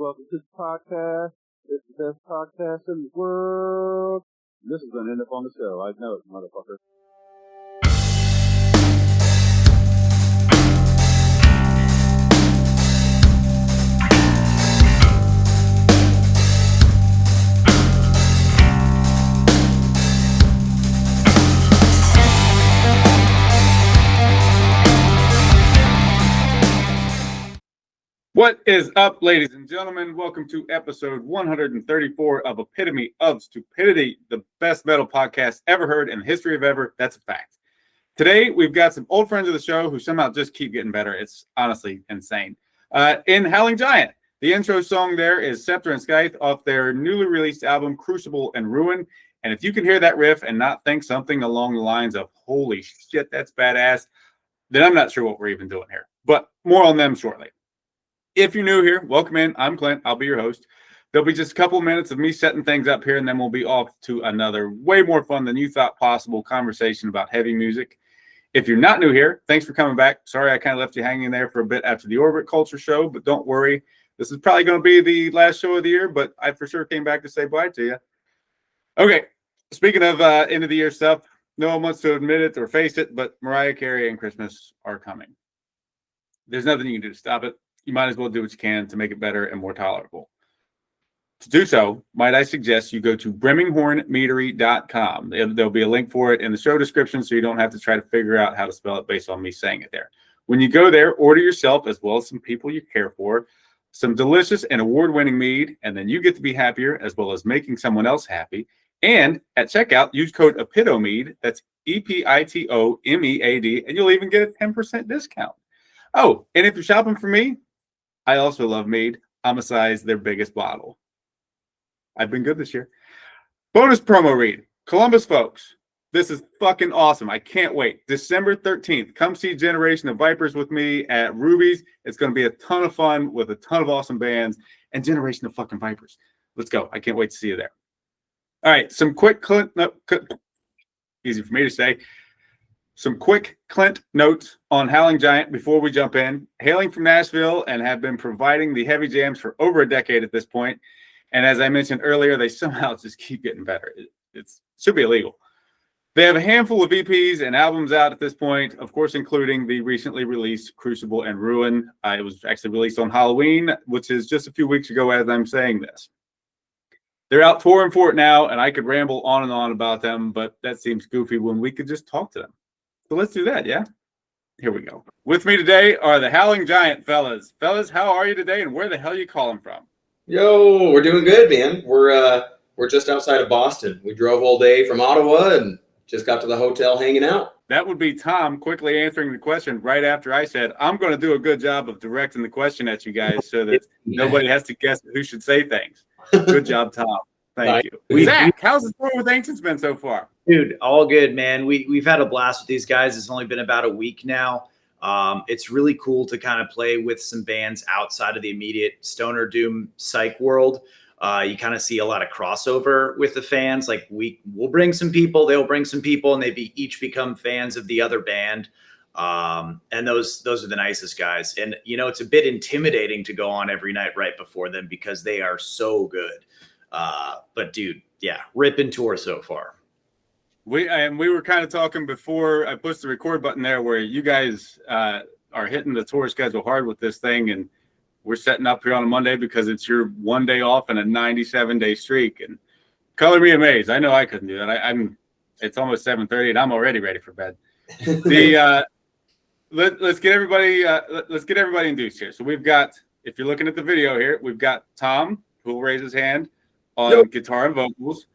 Welcome to the podcast. It's the best podcast in the world. This is going to end up on the show. I know it, motherfucker. What is up, ladies and gentlemen? Welcome to episode 134 of Epitome of Stupidity, the best metal podcast ever heard in the history of ever. That's a fact. Today, we've got some old friends of the show who somehow just keep getting better. It's honestly insane. In Howling Giant, the intro song there is Scepter and Scythe off their newly released album, Crucible Ruin. And if you can hear that riff and not think something along the lines of, holy shit, that's badass, then I'm not sure what we're even doing here. But more on them shortly. If you're new here, welcome in. I'm Clint. I'll be your host. There'll be just a couple of minutes of me setting things up here, and then we'll be off to another way more fun than you thought possible conversation about heavy music. If you're not new here, thanks for coming back. Sorry I kind of left you hanging there for a bit after the Orbit Culture show, but don't worry. This is probably going to be the last show of the year, but I for sure came back to say bye to you. Okay, speaking of end of the year stuff, no one wants to admit it or face it, but Mariah Carey and Christmas are coming. There's nothing you can do to stop it. You might as well do what you can to make it better and more tolerable. To do so, might I suggest you go to brimminghornmeadery.com. There'll be a link for it in the show description, so you don't have to try to figure out how to spell it based on me saying it there. When you go there, order yourself, as well as some people you care for, some delicious and award-winning mead, and then you get to be happier, as well as making someone else happy. And at checkout, use code EPITOMEAD, that's EPITOMEAD, and you'll even get a 10% discount. Oh, and if you're shopping for me, I also love mead. I'm a size their biggest bottle. I've been good this year. Bonus promo read. Columbus folks, this is fucking awesome. I can't wait. December 13th, come see Generation of Vipers with me at Ruby's. It's going to be a ton of fun with a ton of awesome bands and Generation of fucking Vipers. Let's go. I can't wait to see you there. All right, some quick easy for me to say. Some quick Clint notes on Howling Giant before we jump in. Hailing from Nashville and have been providing the heavy jams for over a decade at this point. And as I mentioned earlier, they somehow just keep getting better. It should be illegal. They have a handful of EPs and albums out at this point, of course, including the recently released Crucible Ruin. It was actually released on Halloween, which is just a few weeks ago as I'm saying this. They're out touring for it now, and I could ramble on and on about them, but that seems goofy when we could just talk to them. So let's do that, yeah? Here we go. With me today are the Howling Giant fellas. Fellas, how are you today, and where the hell are you calling from? Yo, we're doing good, man. We're just outside of Boston. We drove all day from Ottawa and just got to the hotel hanging out. That would be Tom quickly answering the question right after I said, I'm going to do a good job of directing the question at you guys so that nobody has to guess who should say things. Good job, Tom. Thank you. Zach, how's the tour with Anciients been so far? Dude, all good, man. We've had a blast with these guys. It's only been about a week now. It's really cool to kind of play with some bands outside of the immediate stoner doom psych world. You kind of see a lot of crossover with the fans. Like we'll bring some people, they'll bring some people, and each become fans of the other band. And those are the nicest guys. And it's a bit intimidating to go on every night right before them because they are so good. But dude, yeah, ripping tour so far. We were kind of talking before I pushed the record button there where you guys are hitting the tour schedule hard with this thing, and we're setting up here on a Monday because it's your one day off and a 97-day streak. And color me amazed. I know I couldn't do that. It's almost 7:30 and I'm already ready for bed. Let's get everybody induced here. So we've got, if you're looking at the video here, we've got Tom, who will raise his hand on guitar and vocals.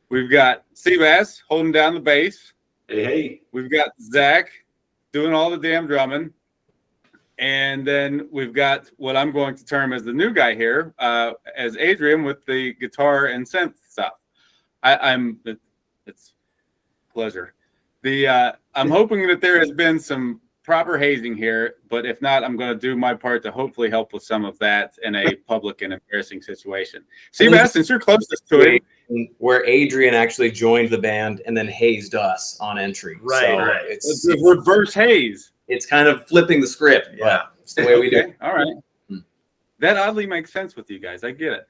We've got Seabass holding down the bass. Hey. We've got Zach doing all the damn drumming. And then we've got what I'm going to term as the new guy here, as Adrian with the guitar and synth stuff. It's a pleasure. I'm hoping that there has been some proper hazing here, but if not, I'm going to do my part to hopefully help with some of that in a public and embarrassing situation. Seabass, since you're closest to it, where Adrian actually joined the band and then hazed us on entry. Right. It's a reverse haze. It's kind of flipping the script. Yeah, it's the way we do it. All right. That oddly makes sense with you guys. I get it.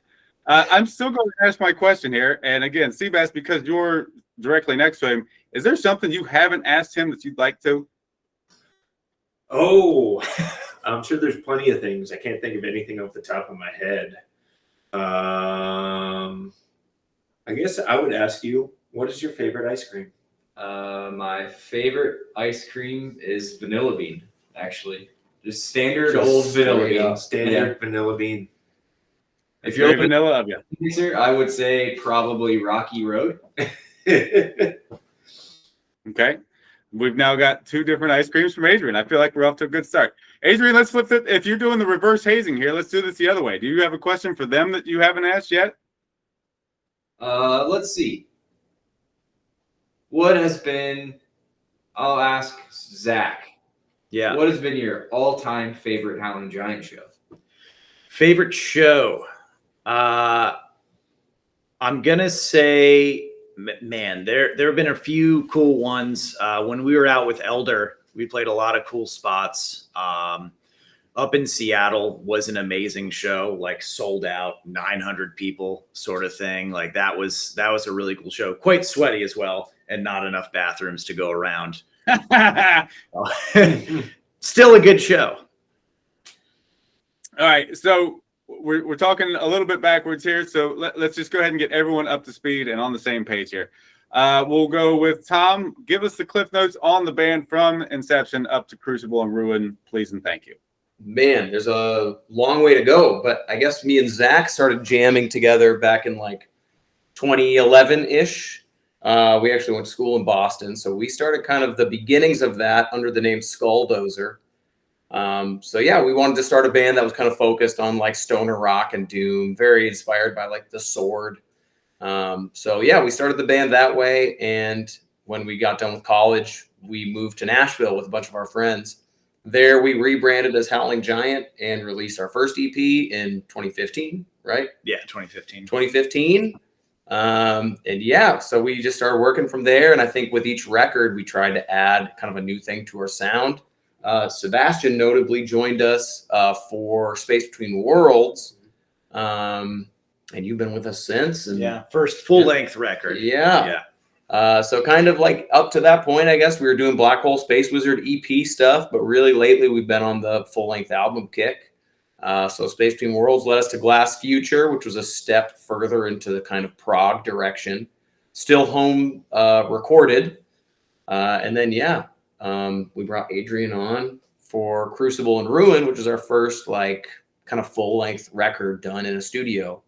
I'm still going to ask my question here. And again, Seabass, because you're directly next to him, is there something you haven't asked him that you'd like to? Oh, I'm sure there's plenty of things. I can't think of anything off the top of my head. I guess I would ask you, what is your favorite ice cream? My favorite ice cream is vanilla bean, actually. Just standard old vanilla bean. Standard vanilla bean. If you're vanilla of you. Answer, I would say probably Rocky Road. Okay. We've now got 2 different ice creams from Adrian. I feel like we're off to a good start. Adrian, let's flip it. If you're doing the reverse hazing here, let's do this the other way. Do you have a question for them that you haven't asked yet? Let's see. What has been, I'll ask Zach. Yeah. What has been your all-time favorite Howling Giant show? Favorite show? I'm gonna say, man, there have been a few cool ones. When we were out with Elder, we played a lot of cool spots. Up in Seattle was an amazing show, like sold out, 900 people sort of thing. Like that was a really cool show. Quite sweaty as well, and not enough bathrooms to go around. Still a good show. All right, so we're talking a little bit backwards here, so let's just go ahead and get everyone up to speed and on the same page here. We'll go with Tom. Give us the cliff notes on the band from inception up to Crucible and Ruin, please and thank you. Man, there's a long way to go, but I guess me and Zach started jamming together back in like 2011-ish. We actually went to school in Boston, so we started kind of the beginnings of that under the name Skulldozer. So yeah, we wanted to start a band that was kind of focused on like stoner rock and doom, very inspired by like The Sword. So yeah, we started the band that way, and when we got done with college, we moved to Nashville with a bunch of our friends. There we rebranded as Howling Giant and released our first EP in 2015, right? Yeah, 2015. 2015. And yeah, so we just started working from there. And I think with each record, we tried to add kind of a new thing to our sound. Sebastian notably joined us for Space Between Worlds. And you've been with us since. And Yeah, first full-length record. Yeah. So kind of like up to that point, I guess we were doing Black Hole Space Wizard EP stuff, but really lately we've been on the full-length album kick. So Space Between Worlds led us to Glass Future, which was a step further into the kind of prog direction. Still home recorded. And then, yeah, we brought Adrian on for Crucible and Ruin, which was our first like kind of full-length record done in a studio.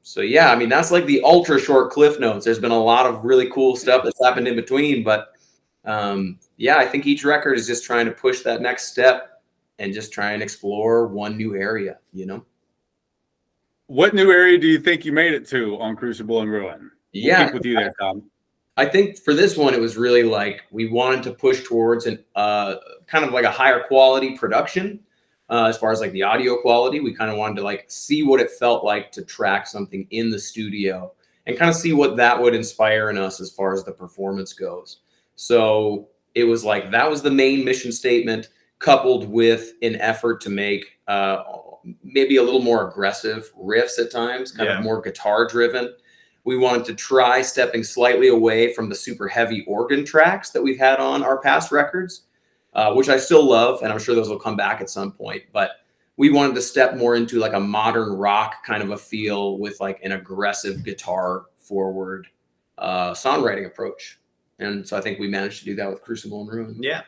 So yeah, I mean, that's like the ultra short cliff notes. There's been a lot of really cool stuff that's happened in between, but yeah, I think each record is just trying to push that next step and just try and explore one new area, you know? What new area do you think you made it to on Crucible and Ruin? Yeah. We'll keep with you there, Tom. I think for this one, it was really like we wanted to push towards an kind of like a higher quality production. As far as like the audio quality, we kind of wanted to like see what it felt like to track something in the studio and kind of see what that would inspire in us as far as the performance goes. So it was like that was the main mission statement, coupled with an effort to make maybe a little more aggressive riffs at times, kind of more guitar driven. We wanted to try stepping slightly away from the super heavy organ tracks that we've had on our past records. Which I still love, and I'm sure those will come back at some point. But we wanted to step more into like a modern rock kind of a feel with like an aggressive guitar forward songwriting approach. And so I think we managed to do that with Crucible and Ruin. Yeah.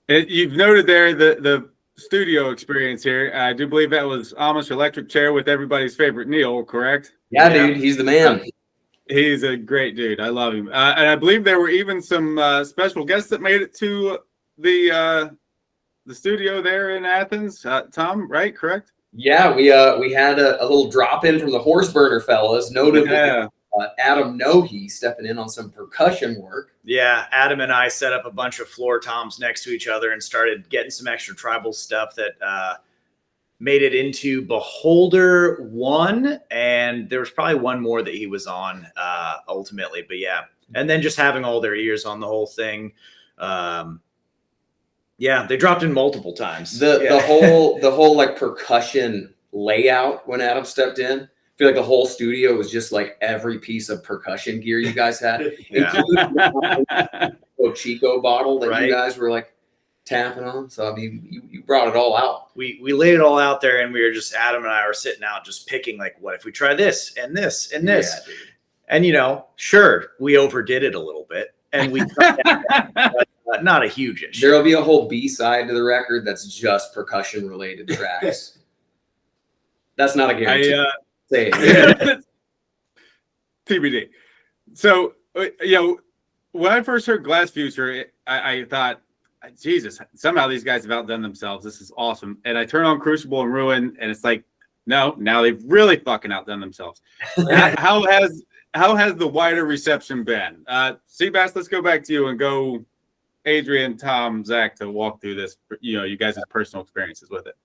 You've noted there the studio experience here. I do believe that was Amish electric chair with everybody's favorite Neil, correct? Yeah, dude, he's the man. He's a great dude. I love him. And I believe there were even some special guests that made it to the studio there in Athens. Tom, right? Correct? Yeah, we had a little drop in from the Horse Burner fellas, notably Adam Nohe stepping in on some percussion work. Yeah, Adam and I set up a bunch of floor toms next to each other and started getting some extra tribal stuff that made it into Beholder 1, and there was probably one more that he was on ultimately, but yeah. And then just having all their ears on the whole thing. Yeah, Yeah, they dropped in multiple times. The whole like percussion layout when Adam stepped in. I feel like the whole studio was just like every piece of percussion gear you guys had, including the Chico bottle that you guys were like tapping on. So I mean, you brought it all out. We laid it all out there, and we were just, Adam and I were sitting out just picking, like, what if we try this and this and this? Yeah, and sure, we overdid it a little bit, and we but not a huge issue. There'll be a whole B-side to the record that's just percussion related tracks. That's not a guarantee. Say it. TBD. So when I first heard Glass Future, I thought, Jesus, somehow these guys have outdone themselves. This is awesome. And I turn on Crucible and Ruin, and it's like, no, now they've really fucking outdone themselves. How has the wider reception been? Seabass, let's go back to you and go Adrian, Tom, Zach, to walk through this, you guys' personal experiences with it.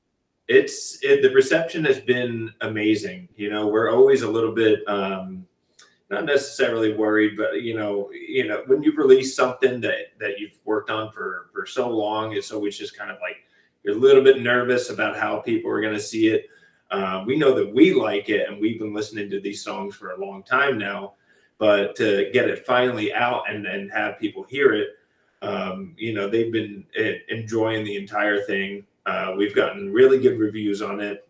The reception has been amazing. We're always a little bit not necessarily worried, but when you release something that you've worked on for so long, it's always just kind of like you're a little bit nervous about how people are going to see it. We know that we like it, and we've been listening to these songs for a long time now, but to get it finally out and have people hear it, they've been enjoying the entire thing. We've gotten really good reviews on it.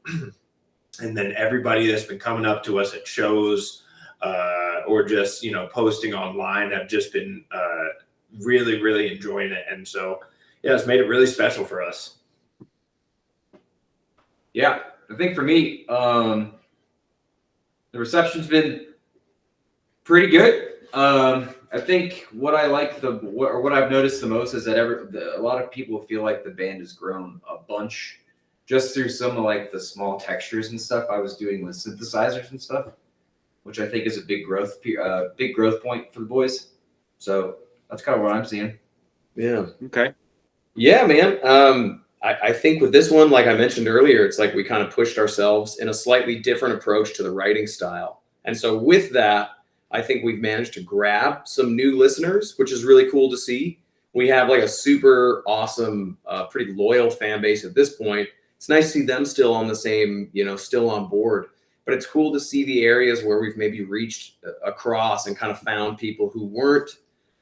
And then everybody that's been coming up to us at shows or just, posting online have just been really, really enjoying it. And so, yeah, it's made it really special for us. Yeah, I think for me, the reception's been pretty good. I think what I like what I've noticed the most is that a lot of people feel like the band has grown a bunch just through some of like the small textures and stuff I was doing with synthesizers and stuff, which I think is a big growth point for the boys. So that's kind of what I'm seeing. Yeah. Okay. Yeah, man. I think with this one, like I mentioned earlier, it's like we kind of pushed ourselves in a slightly different approach to the writing style. And so with that, I think we've managed to grab some new listeners, which is really cool to see. We have like a super awesome, pretty loyal fan base at this point. It's nice to see them still on the same, still on board. But it's cool to see the areas where we've maybe reached across and kind of found people who weren't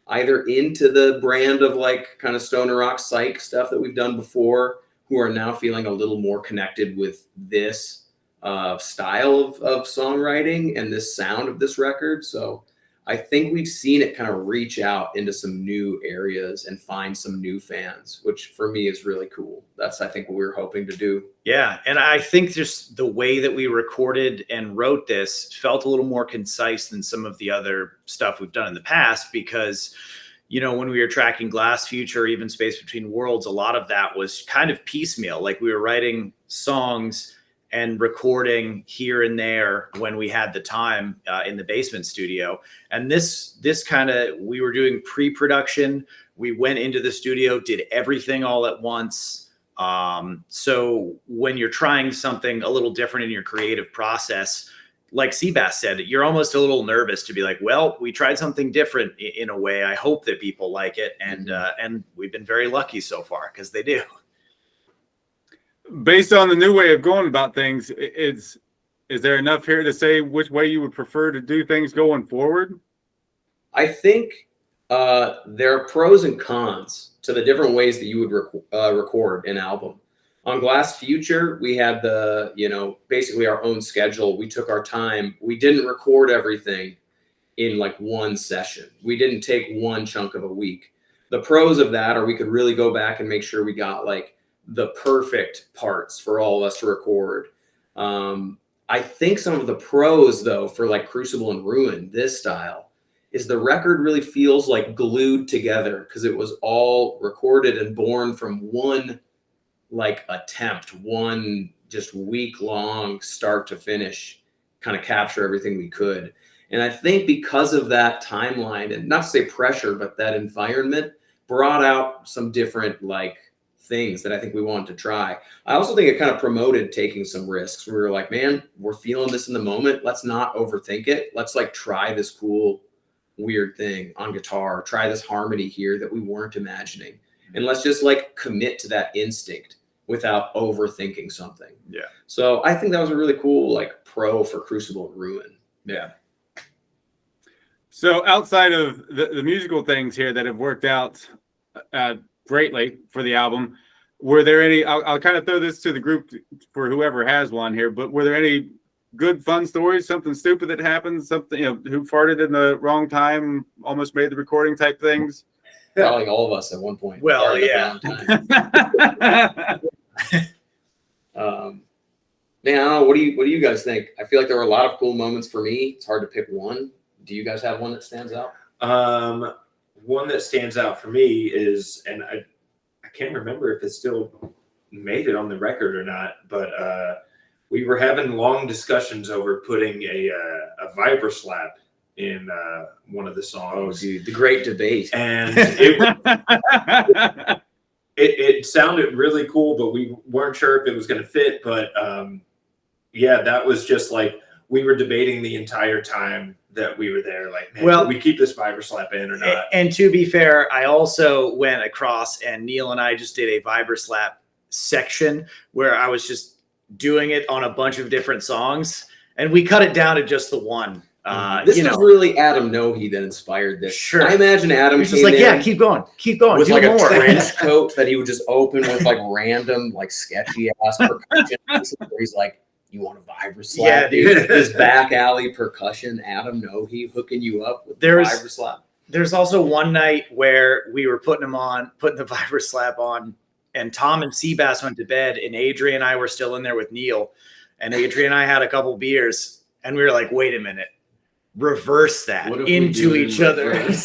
either into the brand of like kind of stoner rock psych stuff that we've done before, who are now feeling a little more connected with this style of songwriting and this sound of this record. So I think we've seen it kind of reach out into some new areas and find some new fans, which for me is really cool. That's, I think, what we were hoping to do. Yeah. And I think just the way that we recorded and wrote this felt a little more concise than some of the other stuff we've done in the past, because, when we were tracking Glass Future, even Space Between Worlds, a lot of that was kind of piecemeal. Like we were writing songs and recording here and there when we had the time in the basement studio. And this kind of, we were doing pre-production. We went into the studio, did everything all at once. So when you're trying something a little different in your creative process, like Seabass said, you're almost a little nervous to be like, well, we tried something different in a way. I hope that people like it. And we've been very lucky so far, because they do. Based on the new way of going about things, is there enough here to say which way you would prefer to do things going forward? I think there are pros and cons to the different ways that you would record an album. On Glass Future, we had basically our own schedule. We took our time. We didn't record everything in like one session. We didn't take one chunk of a week. The pros of that are we could really go back and make sure we got like the perfect parts for all of us to record. I think some of the pros, though, for like Crucible and Ruin, this style, is the record really feels like glued together, because it was all recorded and born from one like attempt, one just week-long start to finish, kind of capture everything we could. And I think because of that timeline, and not to say pressure, but that environment brought out some different like things that I think we wanted to try. I also think it kind of promoted taking some risks. We were like, man, we're feeling this in the moment. Let's not overthink it. Let's like try this cool, weird thing on guitar, try this harmony here that we weren't imagining. and let's just like commit to that instinct without overthinking something. Yeah. So I think that was a really cool like pro for Crucible Ruin. Yeah. So outside of the musical things here that have worked out greatly for the album, were there any, I'll kind of throw this to the group for whoever has one here, but were there any good fun stories, something stupid that happened, something, who farted in the wrong time, almost made the recording type things? Probably all of us at one point. Well, yeah. Man, I don't know. What do you guys think? I feel like there were a lot of cool moments for me. It's hard to pick one. Do you guys have one that stands out? One that stands out for me is, and I can't remember if it still made it on the record or not, but we were having long discussions over putting a vibraslap in one of the songs. Oh, dude, the great debate. And it sounded really cool, but we weren't sure if it was going to fit. But yeah, that was just like we were debating the entire time that we were there. Like, man, do we keep this vibraslap in or not? And to be fair, I also went across and Neil and I just did a vibraslap section where I was just doing it on a bunch of different songs, and we cut it down to just the one. This was really Adam Nohe that inspired this. Sure. I imagine Adam was just like, yeah, keep going. With do like more. a trench coat that he would just open with like random, like sketchy ass percussion pieces where he's like, you want a vibraslap? Yeah, dude. This back alley percussion, Adam Nohe hooking you up with the vibraslap. There's also one night where we were putting the vibraslap on, and Tom and Seabass went to bed, and Adrian and I were still in there with Neil, and Adrian and I had a couple beers, and we were like, wait a minute. Reverse that into each other. We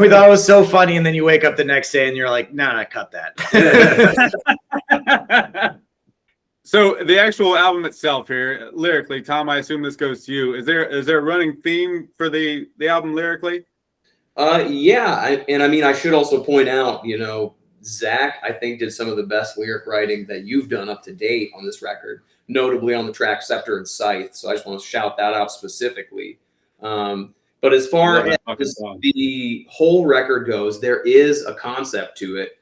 thought it was so funny, and then you wake up the next day and you're like, no, cut that. So the actual album itself here, lyrically, Tom, I assume this goes to you. Is there a running theme for the album lyrically? Yeah, and I mean, I should also point out, Zach, I think, did some of the best lyric writing that you've done up to date on this record, notably on the track Scepter and Scythe. So I just want to shout that out specifically. But as far as the whole record goes, there is a concept to it.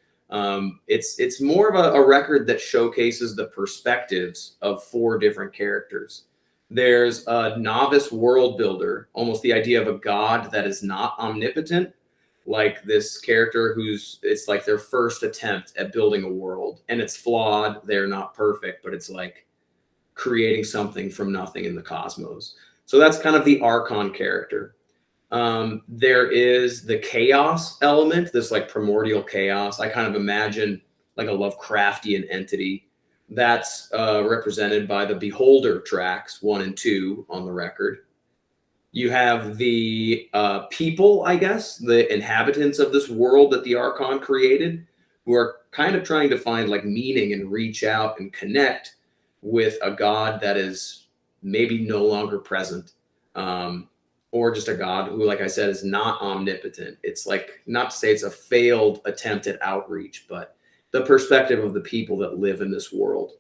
It's more of a record that showcases the perspectives of 4 different characters. There's a novice world builder, almost the idea of a god that is not omnipotent, like this character it's like their first attempt at building a world, and it's flawed. They're not perfect, but it's like creating something from nothing in the cosmos. So that's kind of the Archon character. There is the chaos element, this like primordial chaos. I kind of imagine like a Lovecraftian entity that's represented by the Beholder tracks 1 and 2 on the record. You have the people, I guess, the inhabitants of this world that the Archon created, who are kind of trying to find like meaning and reach out and connect with a god that is maybe no longer present, or just a god who, like I said, is not omnipotent. It's like, not to say it's a failed attempt at outreach, but the perspective of the people that live in this world.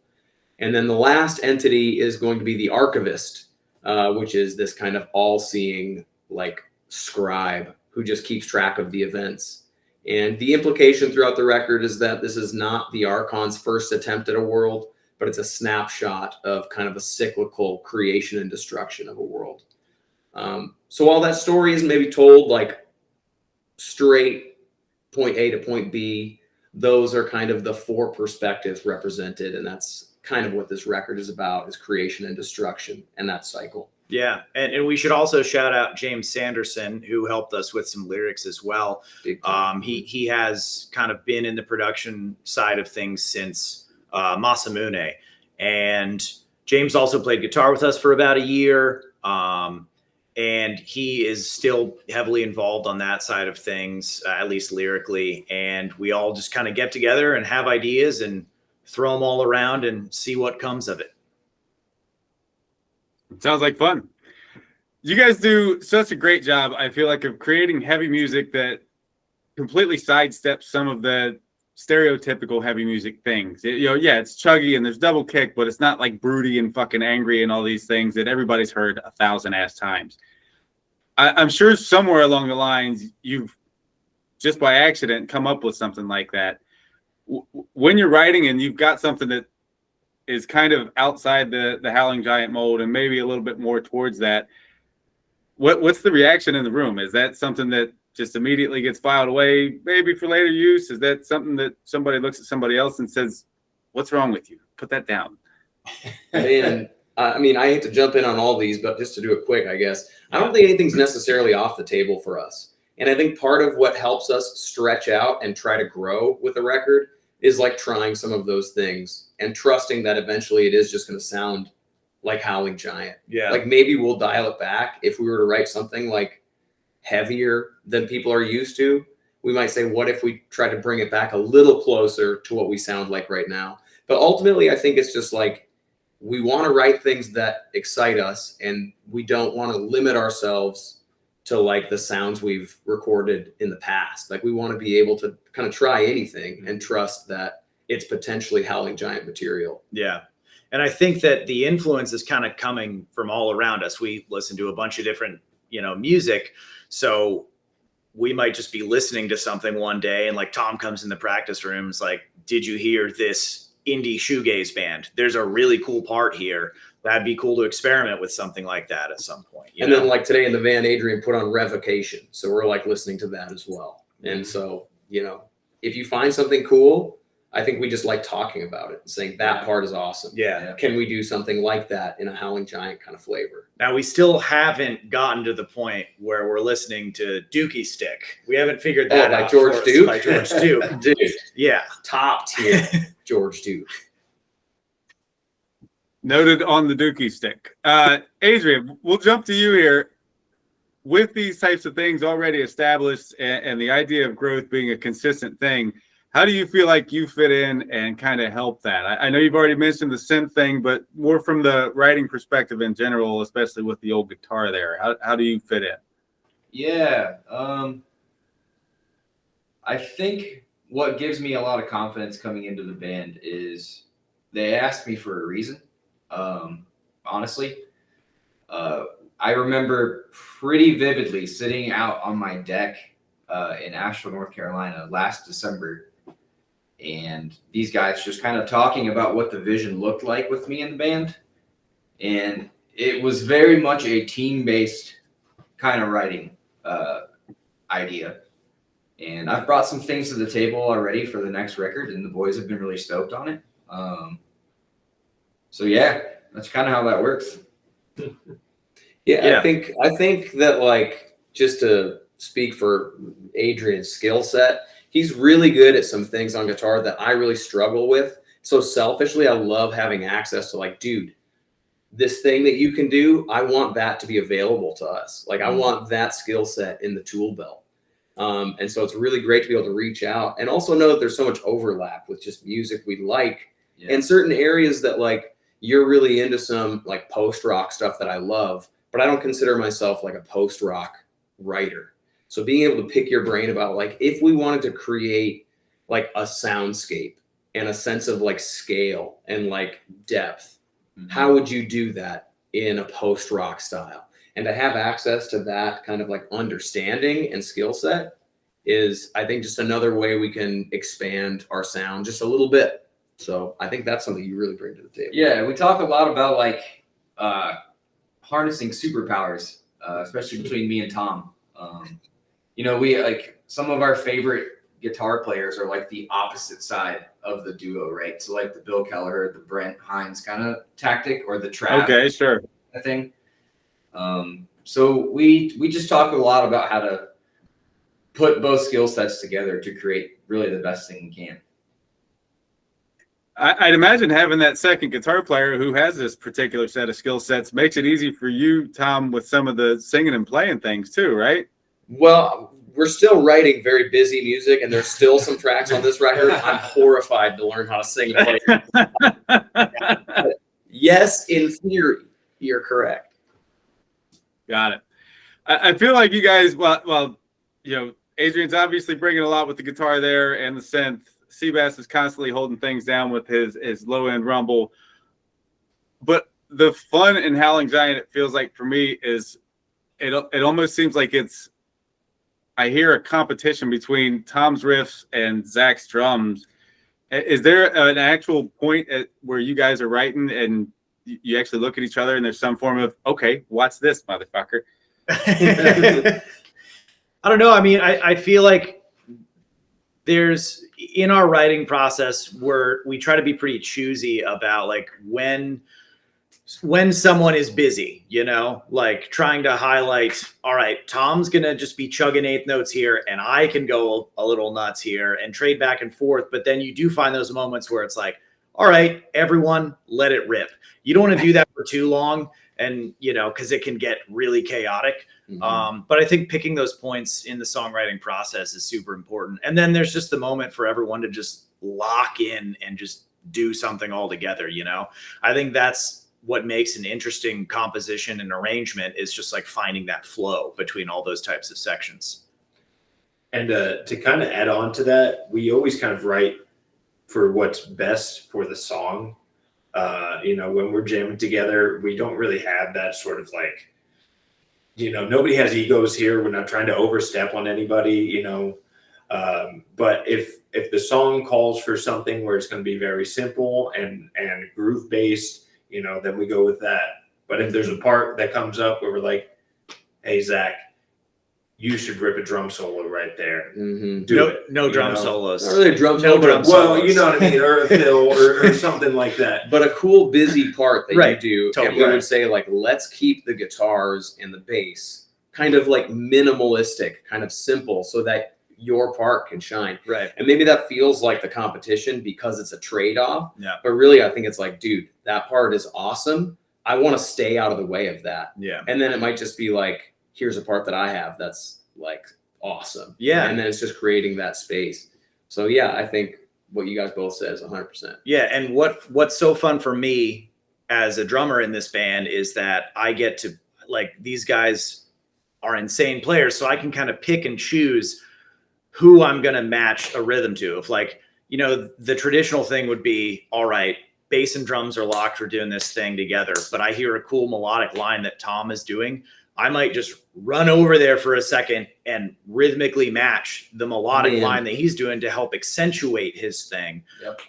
And then the last entity is going to be the Archivist, which is this kind of all-seeing like scribe who just keeps track of the events. And the implication throughout the record is that this is not the Archon's first attempt at a world, but it's a snapshot of kind of a cyclical creation and destruction of a world. So while that story is maybe told like straight point A to point B, those are kind of the 4 perspectives represented. And that's kind of what this record is about, is creation and destruction and that cycle. Yeah. And we should also shout out James Sanderson, who helped us with some lyrics as well. He has kind of been in the production side of things since Masamune. And James also played guitar with us for about a year. And he is still heavily involved on that side of things, at least lyrically. And we all just kind of get together and have ideas and throw them all around and see what comes of it. Sounds like fun. You guys do such a great job, I feel like, of creating heavy music that completely sidesteps some of the stereotypical heavy music things. It's chuggy and there's double kick, but it's not like broody and fucking angry and all these things that everybody's heard 1,000 times. I'm sure somewhere along the lines you've just by accident come up with something like that. When you're writing and you've got something that is kind of outside the Howling Giant mold and maybe a little bit more towards that, what's the reaction in the room? Is that something that just immediately gets filed away, maybe for later use? Is that something that somebody looks at somebody else and says, "What's wrong with you? Put that down"? Man, I mean, I hate to jump in on all these, but just to do it quick, I guess, I don't think anything's necessarily off the table for us. And I think part of what helps us stretch out and try to grow with a record is like trying some of those things and trusting that eventually it is just going to sound like Howling Giant. Yeah. Like maybe we'll dial it back if we were to write something like heavier than people are used to. We might say, what if we try to bring it back a little closer to what we sound like right now? But ultimately, I think it's just like we want to write things that excite us, and we don't want to limit ourselves to like the sounds we've recorded in the past. Like we want to be able to kind of try anything and trust that it's potentially Howling Giant material. Yeah. And I think that the influence is kind of coming from all around us. We listen to a bunch of different, music. So we might just be listening to something one day and like Tom comes in the practice room and is like, did you hear this indie shoegaze band? There's a really cool part here. That'd be cool to experiment with something like that at some point. And then like today in the van, Adrian put on Revocation. So we're like listening to that as well. And so, if you find something cool, I think we just like talking about it and saying that part is awesome. Yeah. Can we do something like that in a Howling Giant kind of flavor? Now we still haven't gotten to the point where we're listening to Dookie Stick. We haven't figured that out. By George Duke? By George Duke. Dude, Yeah. top tier George Duke. Noted on the Dookie Stick. Adrian, we'll jump to you here. With these types of things already established and the idea of growth being a consistent thing, how do you feel like you fit in and kind of help that? I know you've already mentioned the synth thing, but more from the writing perspective in general, especially with the old guitar there. How do you fit in? Yeah. I think what gives me a lot of confidence coming into the band is they asked me for a reason. Honestly, I remember pretty vividly sitting out on my deck in Asheville, North Carolina last December, and these guys just kind of talking about what the vision looked like with me in the band. And it was very much a team-based kind of writing idea. And I've brought some things to the table already for the next record, and the boys have been really stoked on it. So yeah, that's kind of how that works. Yeah. I think that like, just to speak for Adrian's skill set, he's really good at some things on guitar that I really struggle with. So selfishly, I love having access to like, dude, this thing that you can do, I want that to be available to us. Like I want that skill set in the tool belt. And so it's really great to be able to reach out and also know that there's so much overlap with just music we like and certain areas that like you're really into some like post-rock stuff that I love, but I don't consider myself like a post-rock writer. So being able to pick your brain about like, if we wanted to create like a soundscape and a sense of like scale and like depth, how would you do that in a post-rock style? And to have access to that kind of like understanding and skill set is, I think, just another way we can expand our sound just a little bit. So I think that's something you really bring to the table. Yeah, we talk a lot about like harnessing superpowers, especially between me and Tom. We like some of our favorite guitar players are like the opposite side of the duo, right? So like the Bill Kelleher, the Brent Hines kind of tactic, or the Trav. Okay, sure. Thing. So we just talk a lot about how to put both skill sets together to create really the best thing we can. I'd imagine having that second guitar player who has this particular set of skill sets makes it easy for you, Tom, with some of the singing and playing things too, right? Well, we're still writing very busy music, and there's still some tracks on this record. I'm horrified to learn how to sing and play. Yes, in theory, you're correct. Got it. I feel like you guys, well, Adrian's obviously bringing a lot with the guitar there and the synth. Seabass is constantly holding things down with his low end rumble. But the fun in Howling Giant, it feels like for me, is it almost seems like it's I hear a competition between Tom's riffs and Zach's drums. Is there an actual point where you guys are writing and you actually look at each other and there's some form of, okay, what's this, motherfucker? I don't know. I mean, I feel like there's, in our writing process, where we try to be pretty choosy about like when someone is busy, you know, like trying to highlight, all right, Tom's going to just be chugging eighth notes here and I can go a little nuts here and trade back and forth. But then you do find those moments where it's like, all right, everyone, let it rip. You don't want to do that for too long. And, you know, because it can get really chaotic. Mhm. But I think picking those points in the songwriting process is super important. And then there's just the moment for everyone to just lock in and just do something all together, you know? I think that's what makes an interesting composition and arrangement, is just like finding that flow between all those types of sections. And to kind of add on to that, we always kind of write for what's best for the song. You know, when we're jamming together, we don't really have that sort of like, you know, nobody has egos here. We're not trying to overstep on anybody, you know. But if the song calls for something where it's going to be very simple and groove based, you know, then we go with that. But if there's a part that comes up where we're like, hey, Zach, you should rip a drum solo right there. Mhm. Do it. No you drum know? solos. Not really a drum No solo, drum but solo. Well, you know what I mean, or a fill or something like that. but a cool busy part that Right. you do. Totally. And we Right. would say like, let's keep the guitars and the bass kind of like minimalistic, kind of simple, so that your part can shine. Right. And maybe that feels like the competition because it's a trade-off. Yeah. But really, I think it's like, dude, that part is awesome. I want to stay out of the way of that. Yeah. And then it might just be like, here's a part that I have that's like awesome. Yeah. And then it's just creating that space. So yeah, I think what you guys both said is 100%. Yeah. And what's so fun for me as a drummer in this band is that I get to, like, these guys are insane players, so I can kind of pick and choose who I'm going to match a rhythm to. If, like, you know, the traditional thing would be, all right, bass and drums are locked, we're doing this thing together, but I hear a cool melodic line that Tom is doing, I might just run over there for a second and rhythmically match the melodic line that he's doing to help accentuate his thing. Yep.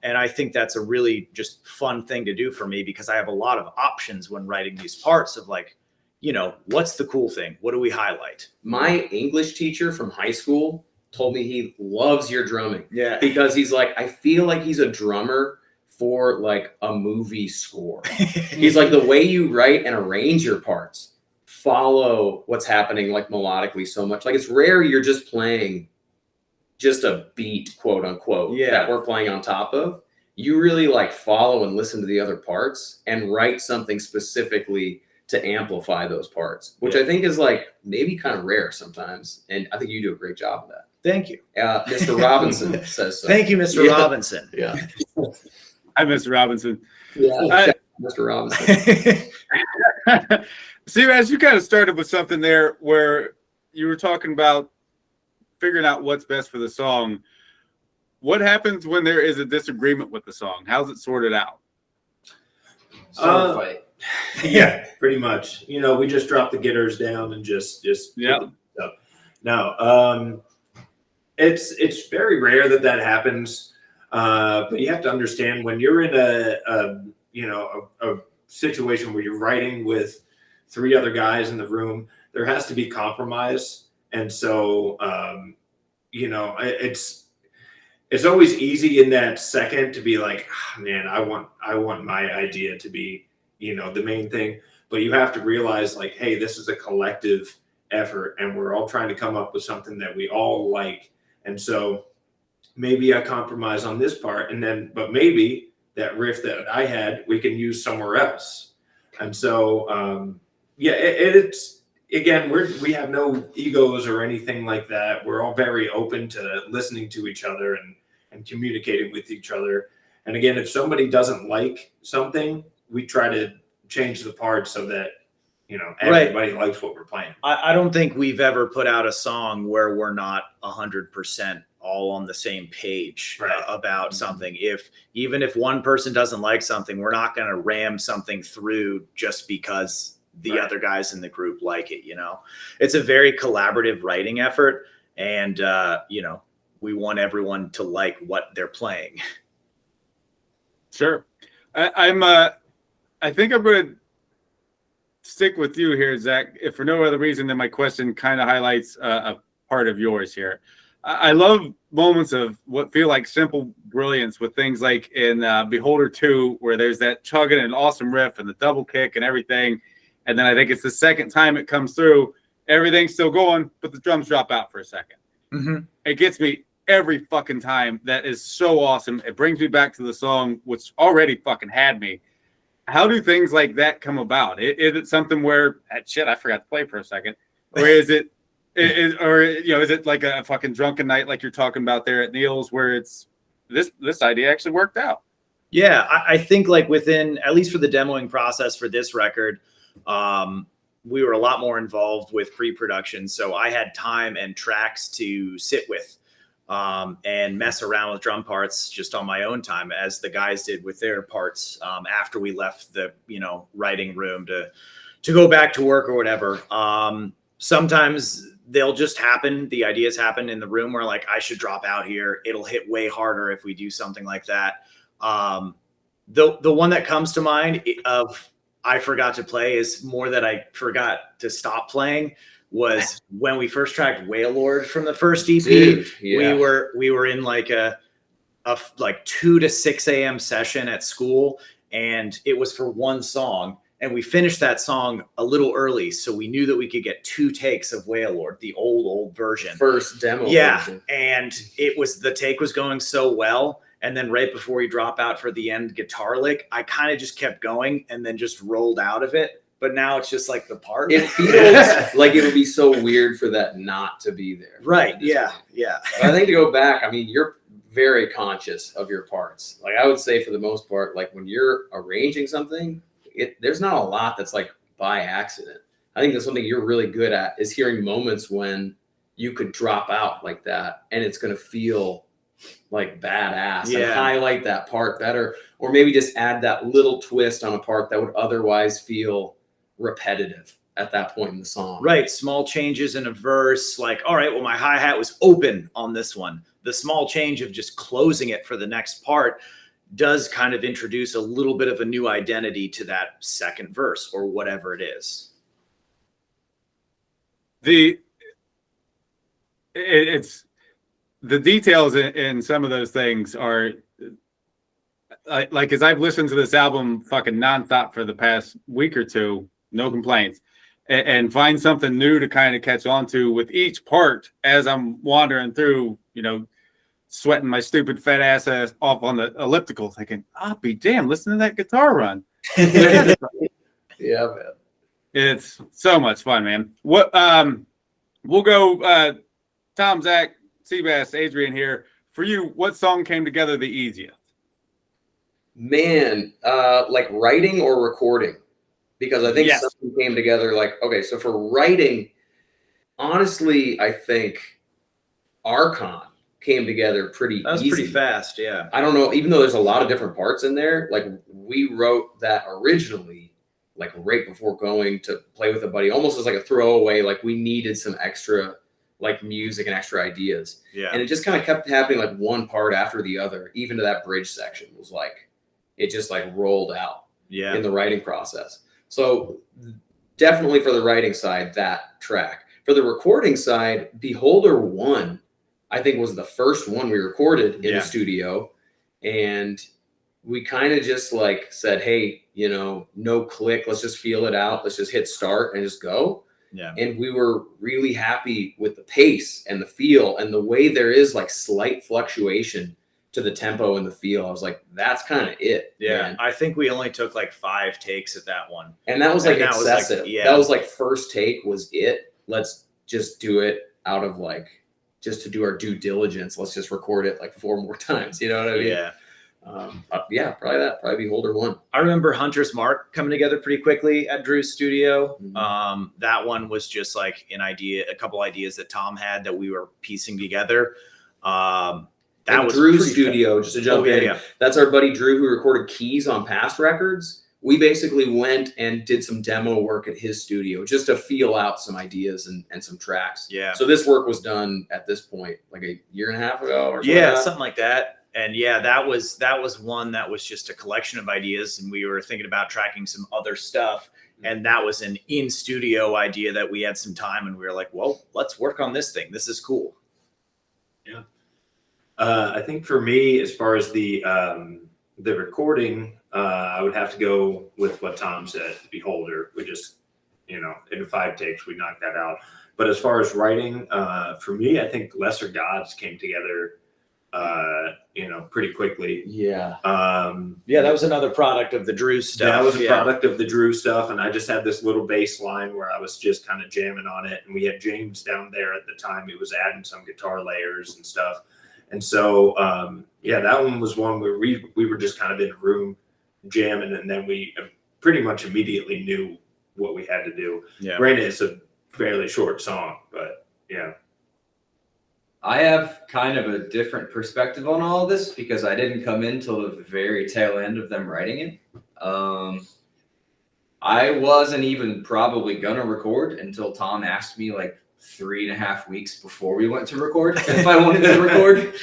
And I think that's a really just fun thing to do for me, because I have a lot of options when writing these parts of, like, you know, what's the cool thing? What do we highlight? My English teacher from high school told me he loves your drumming. Yeah. Because he's like, I feel like he's a drummer for like a movie score. He's like, the way you write and arrange your parts follow what's happening like melodically so much. Like, it's rare you're just playing just a beat, quote unquote, that we're playing on top of. You really like follow and listen to the other parts and write something specifically to amplify those parts, which I think is like maybe kind of rare sometimes. And I think you do a great job of that. Thank you. Mr. Robinson says so. Thank you, Mr. Yeah. Robinson. Yeah. Hi, Mr. Robinson. Yeah. Mr. Robinson. See, as you kind of started with something there where you were talking about figuring out what's best for the song. What happens when there is a disagreement with the song? How's it sorted out? Sword fight. Yeah, pretty much. You know, we just drop the gitters down and just Yeah. No, it's very rare that happens. But you have to understand, when you're in a situation where you're writing with 3 other guys in the room, there has to be compromise. And so, you know, it's always easy in that second to be like, oh, man, I want my idea to be, you know, the main thing. But you have to realize, like, hey, this is a collective effort and we're all trying to come up with something that we all like. And so maybe I compromise on this part, but maybe that riff that I had, we can use somewhere else. And so, it's, again, we have no egos or anything like that. We're all very open to listening to each other and communicating with each other. And again, if somebody doesn't like something, we try to change the part so that, you know, everybody likes what we're playing. I don't think we've ever put out a song where we're not 100% all on the same page about something. Even if one person doesn't like something, we're not going to ram something through just because the other guys in the group like it. It's a very collaborative writing effort, and we want everyone to like what they're playing. Sure. I think I'm going to stick with you here, Zach, if for no other reason than my question kind of highlights a part of yours here. I love moments of what feel like simple brilliance with things like in Beholder 2, where there's that chugging and awesome riff and the double kick and everything. And then I think it's the second time it comes through, everything's still going, but the drums drop out for a second. Mm-hmm. It gets me every fucking time. That is so awesome. It brings me back to the song, which already fucking had me. How do things like that come about? Is it something where, shit, I forgot to play for a second, or is it like a fucking drunken night like you're talking about there at Neil's, where it's this idea actually worked out? Yeah, I think like within, at least for the demoing process for this record, we were a lot more involved with pre-production, so I had time and tracks to sit with and mess around with drum parts just on my own time, as the guys did with their parts after we left the writing room to go back to work or whatever. Sometimes they'll just happen. The ideas happen in the room where like, I should drop out here. It'll hit way harder if we do something like that. The one that comes to mind of I forgot to play is more that I forgot to stop playing was when we first tracked Wailord from the first EP. Dude, yeah. We were in like a 2 to 6 a.m. session at school, and it was for one song. And we finished that song a little early, so we knew that we could get 2 takes of Wailord, the old version. First demo version. And the take was going so well. And then right before we drop out for the end guitar lick, I kind of just kept going and then just rolled out of it. But now it's just like the part. It feels like it would be so weird for that not to be there. Right. Yeah. But I think to go back, I mean, you're very conscious of your parts. Like I would say for the most part, like when you're arranging something, there's not a lot that's like by accident. I think that's something you're really good at, is hearing moments when you could drop out like that and it's going to feel like badass and highlight that part better, or maybe just add that little twist on a part that would otherwise feel repetitive at that point in the song. Right. Small changes in a verse, like, all right, well, my hi-hat was open on this one. The small change of just closing it for the next part does kind of introduce a little bit of a new identity to that second verse or whatever it is. It's the details in some of those things are like, as I've listened to this album fucking nonstop for the past week or two, no complaints, and find something new to kind of catch on to with each part as I'm wandering through, sweating my stupid fat ass off on the elliptical, thinking, I'll be damn, listen to that guitar run. Yeah, man. It's so much fun, man. What we'll go Tom, Zach, Seabass, Adrian here. For you, what song came together the easiest? Man, like writing or recording? Because I think something came together like, okay, so for writing, honestly, I think Archon came together pretty easy. That was pretty fast, yeah. I don't know, even though there's a lot of different parts in there, like we wrote that originally, like right before going to play with a buddy, almost as like a throwaway, like we needed some extra like music and extra ideas. Yeah. And it just kind of kept happening like one part after the other, even to that bridge section was like, it just like rolled out in the writing process. So definitely for the writing side, that track. For the recording side, Beholder 1, I think was the first one we recorded in the studio. And we kind of just like said, hey, no click, let's just feel it out. Let's just hit start and just go. Yeah. And we were really happy with the pace and the feel and the way there is like slight fluctuation to the tempo and the feel. I was like, that's kind of it. Yeah. Man. I think we only took like 5 takes at that one. And that was like excessive. That was like first take was it. Let's just do it out of like, just to do our due diligence. Let's just record it like 4 more times. You know what I mean? Yeah. Probably that. Probably Beholder 1. I remember Hunter's Mark coming together pretty quickly at Drew's studio. Mm-hmm. That one was just like a couple ideas that Tom had that we were piecing together. That was Drew's studio, just to jump in. Yeah. That's our buddy Drew, who recorded keys on past records, we basically went and did some demo work at his studio just to feel out some ideas and some tracks. Yeah. So this work was done at this point like a year and a half ago or something. Yeah, like that. something like that. And yeah, that was one that was just a collection of ideas, and we were thinking about tracking some other stuff. And that was an in-studio idea that we had some time, and we were like, well, let's work on this thing. This is cool. Yeah. I think for me, as far as the recording, I would have to go with what Tom said, Beholder. We just, in 5 takes, we knocked that out. But as far as writing, for me, I think Lesser Gods came together, pretty quickly. Yeah. Yeah, that was another product of the Drew stuff. That was a product of the Drew stuff. And I just had this little bass line where I was just kind of jamming on it. And we had James down there at the time. He was adding some guitar layers and stuff. And so, that one was one where we were just kind of in a room jamming, and then we pretty much immediately knew what we had to do. Yeah. Granted, it's a fairly short song, but yeah. I have kind of a different perspective on all of this because I didn't come in till the very tail end of them writing it. I wasn't even probably gonna record until Tom asked me like 3.5 weeks before we went to record if I wanted to record.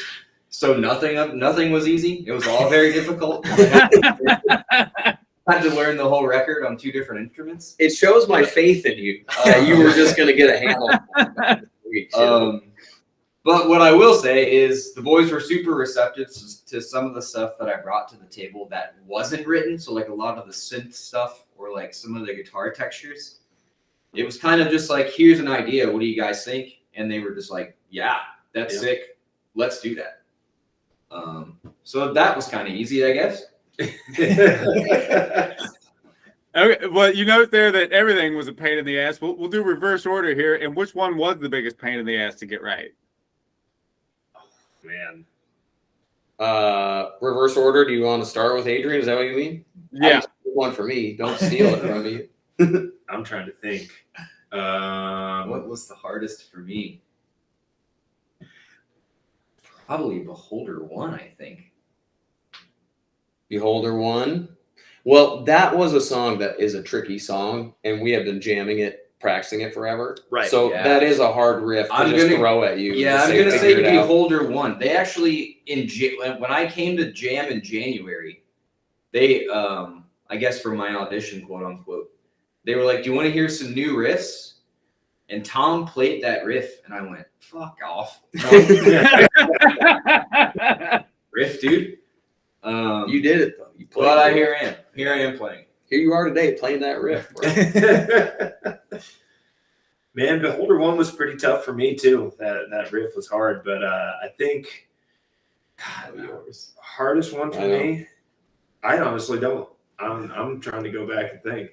So nothing was easy. It was all very difficult. I had to learn the whole record on 2 different instruments. It shows my faith in you. You were just going to get a handle. But what I will say is the boys were super receptive to some of the stuff that I brought to the table that wasn't written. So like a lot of the synth stuff or like some of the guitar textures. It was kind of just like, here's an idea. What do you guys think? And they were just like, yeah, that's sick. Let's do that. So that was kind of easy, I guess. Okay, well, you note there that everything was a pain in the ass. We'll do reverse order here. And which one was the biggest pain in the ass to get right? Man. Reverse order. Do you want to start with Adrian? Is that what you mean? Yeah. One for me. Don't steal it from me. I'm trying to think. What was the hardest for me? Probably Beholder 1, I think. Beholder 1. Well, that was a song that is a tricky song, and we have been jamming it, practicing it forever. Right. So that is a hard riff to throw at you. Yeah, I'm going to say Beholder 1. They actually, when I came to jam in January, they, I guess for my audition, quote unquote, they were like, do you want to hear some new riffs? And Tom played that riff, and I went, fuck off. Riff, dude. You did it, though. You played but here I am playing. Here you are today playing that riff. Man, Beholder 1 was pretty tough for me, too. That riff was hard, but I think hardest one for me, I honestly don't. I'm trying to go back and think.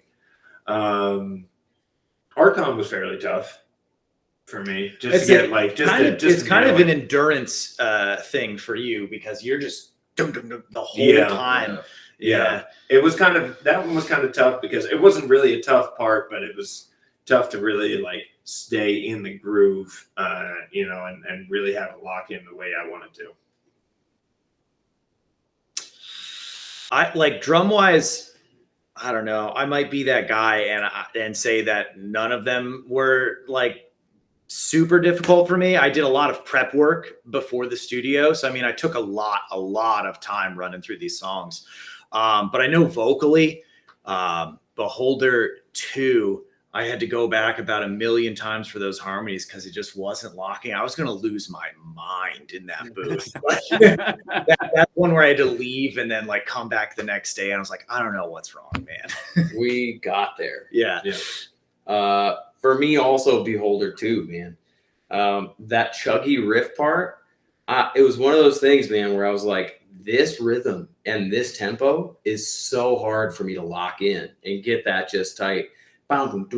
Archon was fairly tough for me. It's kind of an endurance thing for you because you're just the whole time. Yeah. It was that one was kind of tough because it wasn't really a tough part, but it was tough to really like stay in the groove, and really have it lock in the way I wanted to. I like drum wise. I don't know. I might be that guy and say that none of them were like super difficult for me. I did a lot of prep work before the studio. So, I mean, I took a lot of time running through these songs. But I know vocally, Beholder 2, I had to go back about 1 million times for those harmonies because it just wasn't locking. I was going to lose my mind in that booth. That's one where I had to leave and then like come back the next day. And I was like, I don't know what's wrong, man. We got there. Yeah. For me, also Beholder 2, man. That chuggy riff part, it was one of those things, man, where I was like, this rhythm and this tempo is so hard for me to lock in and get that just tight. Like something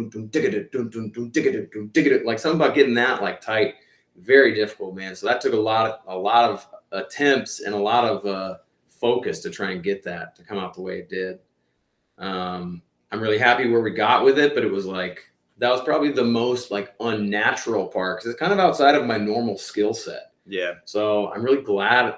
about getting that like tight, very difficult, man. So that took a lot of attempts and a lot of focus to try and get that to come out the way it did. I'm really happy where we got with it, but it was like that was probably the most like unnatural part because it's kind of outside of my normal skill set. Yeah. So I'm really glad,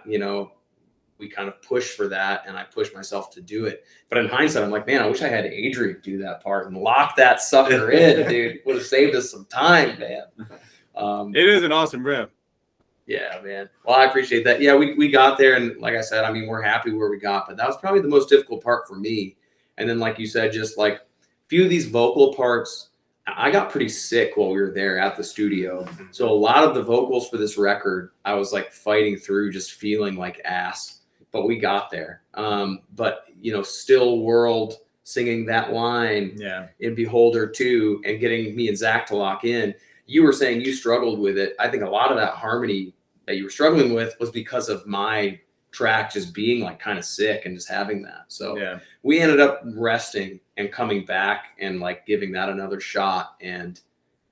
we kind of pushed for that, and I pushed myself to do it. But in hindsight, I'm like, man, I wish I had Adrian do that part and lock that sucker in, dude. Would have saved us some time, man. It is an awesome riff. Yeah, man. Well, I appreciate that. Yeah, we got there, and like I said, I mean, we're happy where we got, but that was probably the most difficult part for me. And then, like you said, just like a few of these vocal parts, I got pretty sick while we were there at the studio. So a lot of the vocals for this record, I was like fighting through, just feeling like ass. But we got there. But you know, Still World, singing that line in Beholder 2 and getting me and Zach to lock in. You were saying you struggled with it. I think a lot of that harmony that you were struggling with was because of my track just being like kind of sick and just having that. So we ended up resting and coming back and like giving that another shot, and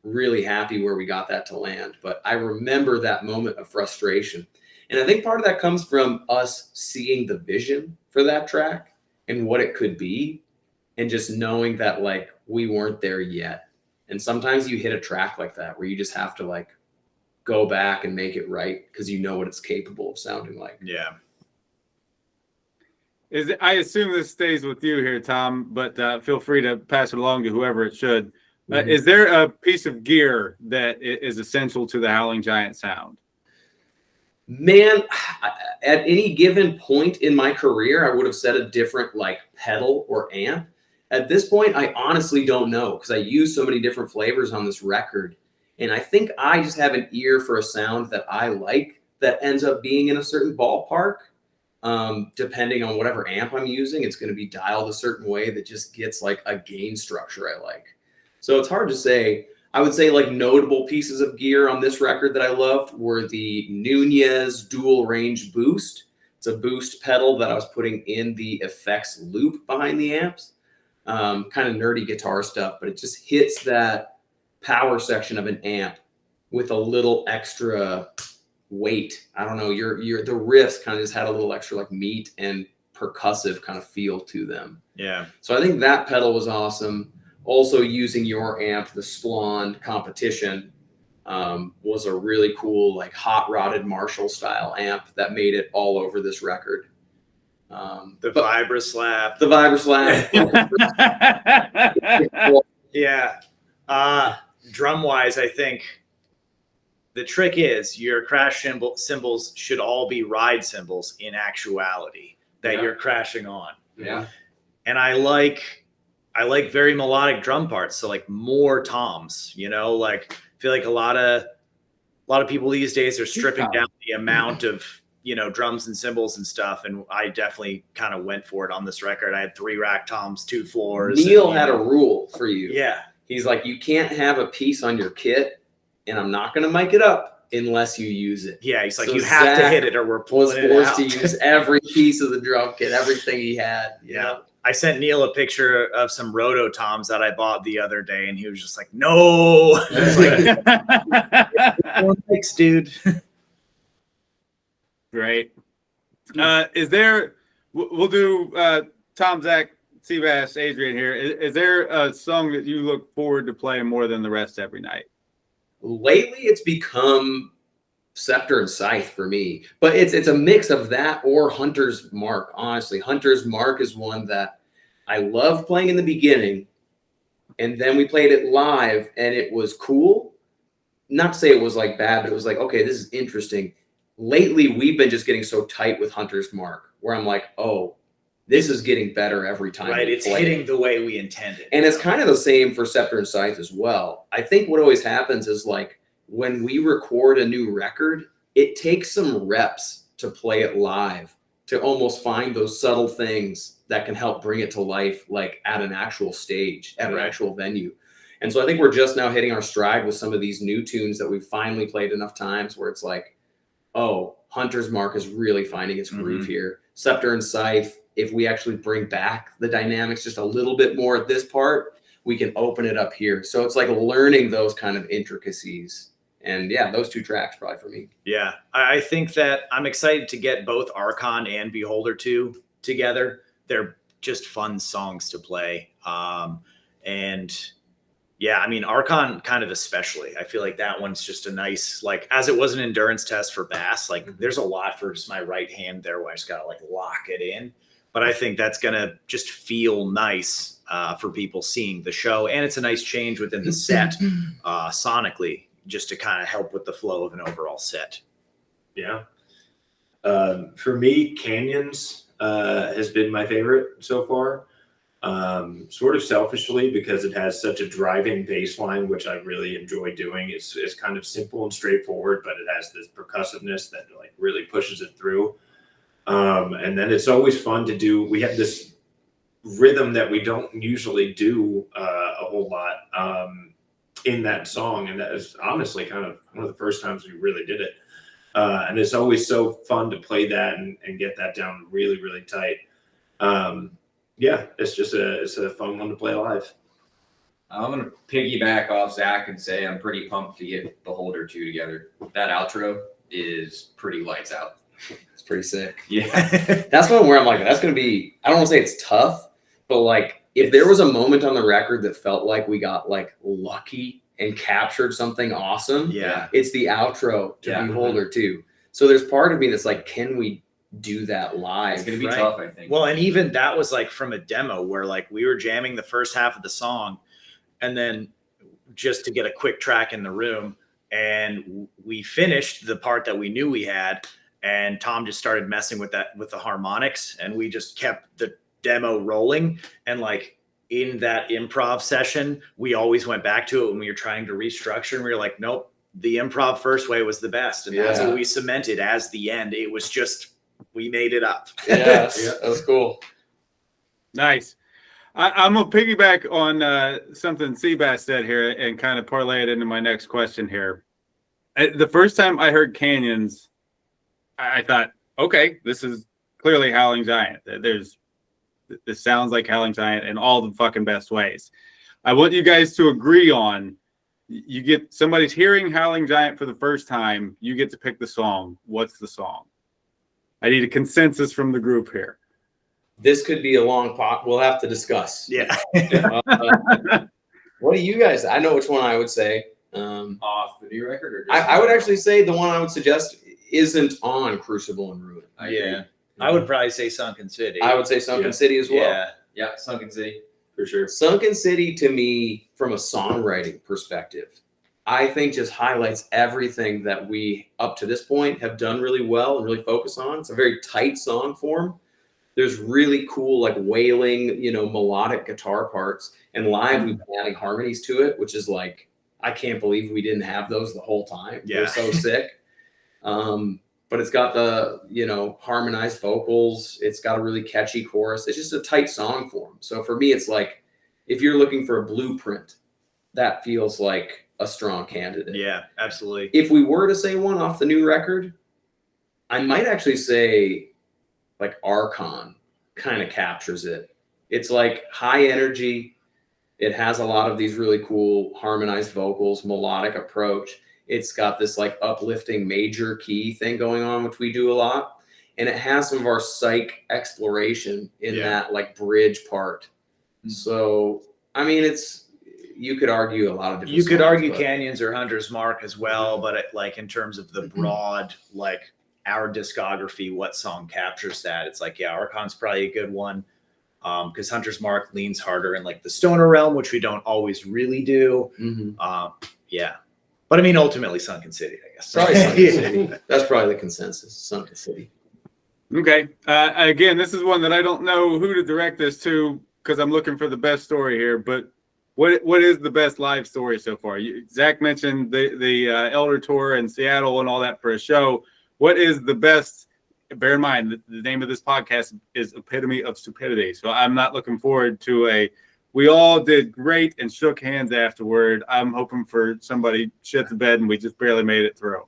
really happy where we got that to land. But I remember that moment of frustration. And I think part of that comes from us seeing the vision for that track and what it could be, and just knowing that like we weren't there yet. And sometimes you hit a track like that where you just have to like go back and make it right because you know what it's capable of sounding like. Yeah. I assume this stays with you here, Tom, but feel free to pass it along to whoever it should. Is there a piece of gear that is essential to the Howling Giant sound? Man, at any given point in my career, I would have said a different like pedal or amp. At this point, I honestly don't know because I use so many different flavors on this record. And I think I just have an ear for a sound that I like that ends up being in a certain ballpark. Depending on whatever amp I'm using, it's going to be dialed a certain way that just gets like a gain structure I like. So it's hard to say. I would say like notable pieces of gear on this record that I loved were the Nunez dual range boost. It's a boost pedal that I was putting in the effects loop behind the amps. Kind of nerdy guitar stuff, but it just hits that power section of an amp with a little extra weight. I don't know, the riffs kind of just had a little extra like meat and percussive kind of feel to them. Yeah. So I think that pedal was awesome. Also using your amp, the Splond Competition, was a really cool like hot rodded Marshall style amp that made it all over this record. The vibraslap. The vibraslap. Yeah. Drum wise, I think the trick is your crash cymbals should all be ride cymbals in actuality that you're crashing on. Yeah. And I like very melodic drum parts. So like more toms, you know, like I feel like a lot of people these days are stripping down the amount of, you know, drums and cymbals and stuff. And I definitely kind of went for it on this record. I had 3 rack toms, 2 floors. Neil had a rule for you. Yeah. He's like, you can't have a piece on your kit, and I'm not going to mic it up unless you use it. Yeah, he's like, So you have to Zach hit it or we're pulling it out. was forced to use every piece of the drum kit, everything he had. Yeah. I sent Neil a picture of some roto toms that I bought the other day, and he was just like, no. Thanks, dude. Great. Is there, we'll do Tom, Zach, Seabass, Adrian here. Is there a song that you look forward to playing more than the rest every night? Lately, it's become Scepter and Scythe for me, but it's a mix of that or Hunter's Mark. Honestly, Hunter's Mark is one that I loved playing in the beginning, and then we played it live, and it was cool. Not to say it was like bad, but it was like, okay, this is interesting. Lately, we've been just getting so tight with Hunter's Mark, where I'm like, oh, this is getting better every time. Right, it's hitting the way we intended. And it's kind of the same for Scepter and Scythe as well. I think what always happens is like when we record a new record, it takes some reps to play it live, to almost find those subtle things that can help bring it to life, like at an actual stage, at an actual venue. And so I think we're just now hitting our stride with some of these new tunes that we've finally played enough times where it's like, oh, Hunter's Mark is really finding its groove here. Scepter and Scythe, if we actually bring back the dynamics just a little bit more at this part, we can open it up here. So it's like learning those kind of intricacies. And yeah, those 2 tracks probably for me. Yeah, I think that I'm excited to get both Archon and Beholder 2 together. They're just fun songs to play. And Yeah, I mean, Archon kind of especially. I feel like that one's just a nice, like, as it was an endurance test for bass, like there's a lot for just my right hand there where I just got to like lock it in. But I think that's going to just feel nice for people seeing the show. And it's a nice change within the set sonically, just to kind of help with the flow of an overall set. Yeah. For me, Canyons has been my favorite so far. Sort of selfishly because it has such a driving bass line, which I really enjoy doing. It's kind of simple and straightforward, but it has this percussiveness that like really pushes it through. And then it's always fun to do. We have this rhythm that we don't usually do a whole lot in that song, and that is honestly kind of one of the first times we really did it. And it's always so fun to play that and get that down really, really tight. Yeah, it's just a fun one to play live. I'm going to piggyback off Zach and say I'm pretty pumped to get Beholder 2 together. That outro is pretty lights out. It's pretty sick. Yeah. That's one where I'm like, that's going to be, I don't want to say it's tough, but like if there was a moment on the record that felt like we got like lucky and captured something awesome, Yeah. it's the outro to Beholder 2. So there's part of me that's like, can we do that live? It's going to be tough, I think. Well, and even that was like from a demo where like we were jamming the first half of the song and then just to get a quick track in the room, and we finished the part that we knew we had, and Tom just started messing with the harmonics, and we just kept the demo rolling. And like in that improv session, we always went back to it when we were trying to restructure, and we were like, nope, the improv first way was the best. And that's what we cemented as the end. It was just, we made it up. Yes, that was cool. Nice. I'm going to piggyback on something Seabass said here and kind of parlay it into my next question here. The first time I heard Canyons, I thought, okay, this is clearly Howling Giant. This sounds like Howling Giant in all the fucking best ways. I want you guys to agree on, you get somebody's hearing Howling Giant for the first time, you get to pick the song. What's the song? I need a consensus from the group here. This could be a long pot. We'll have to discuss. Yeah. What do you guys? I know which one I would say. Off the new record, or I would actually say the one I would suggest isn't on Crucible and Ruin. I would probably say Sunken City. I would say Sunken City as well. Yeah, Sunken City for sure. Sunken City to me, from a songwriting perspective, I think just highlights everything that we up to this point have done really well and really focus on. It's a very tight song form. There's really cool like wailing, melodic guitar parts, and live we've been adding harmonies to it, which is like, I can't believe we didn't have those the whole time. Yeah. They're so sick. But it's got the, harmonized vocals. It's got a really catchy chorus. It's just a tight song form. So for me, it's like, if you're looking for a blueprint, that feels like a strong candidate. Yeah, absolutely. If we were to say one off the new record, I might actually say like Archon kind of captures it. It's like high energy. It has a lot of these really cool harmonized vocals, melodic approach. It's got this like uplifting major key thing going on, which we do a lot. And it has some of our psych exploration in that like bridge part. So, I mean, you could argue a lot of different. You could argue Canyons or Hunter's Mark as well, but like in terms of the broad, like our discography, what song captures that? It's like, Archon's probably a good one. Because Hunter's Mark leans harder in like the stoner realm, which we don't always really do. But I mean, ultimately Sunken City, I guess. Probably Sunken City. That's probably the consensus. Sunken City. Okay. Again, this is one that I don't know who to direct this to because I'm looking for the best story here. But what is the best live story so far? Zach mentioned the Elder Tour in Seattle and all that for a show. What is the best? Bear in mind, the name of this podcast is Epitome of Stupidity. So I'm not looking forward to we all did great and shook hands afterward. I'm hoping for somebody shit the bed and we just barely made it through.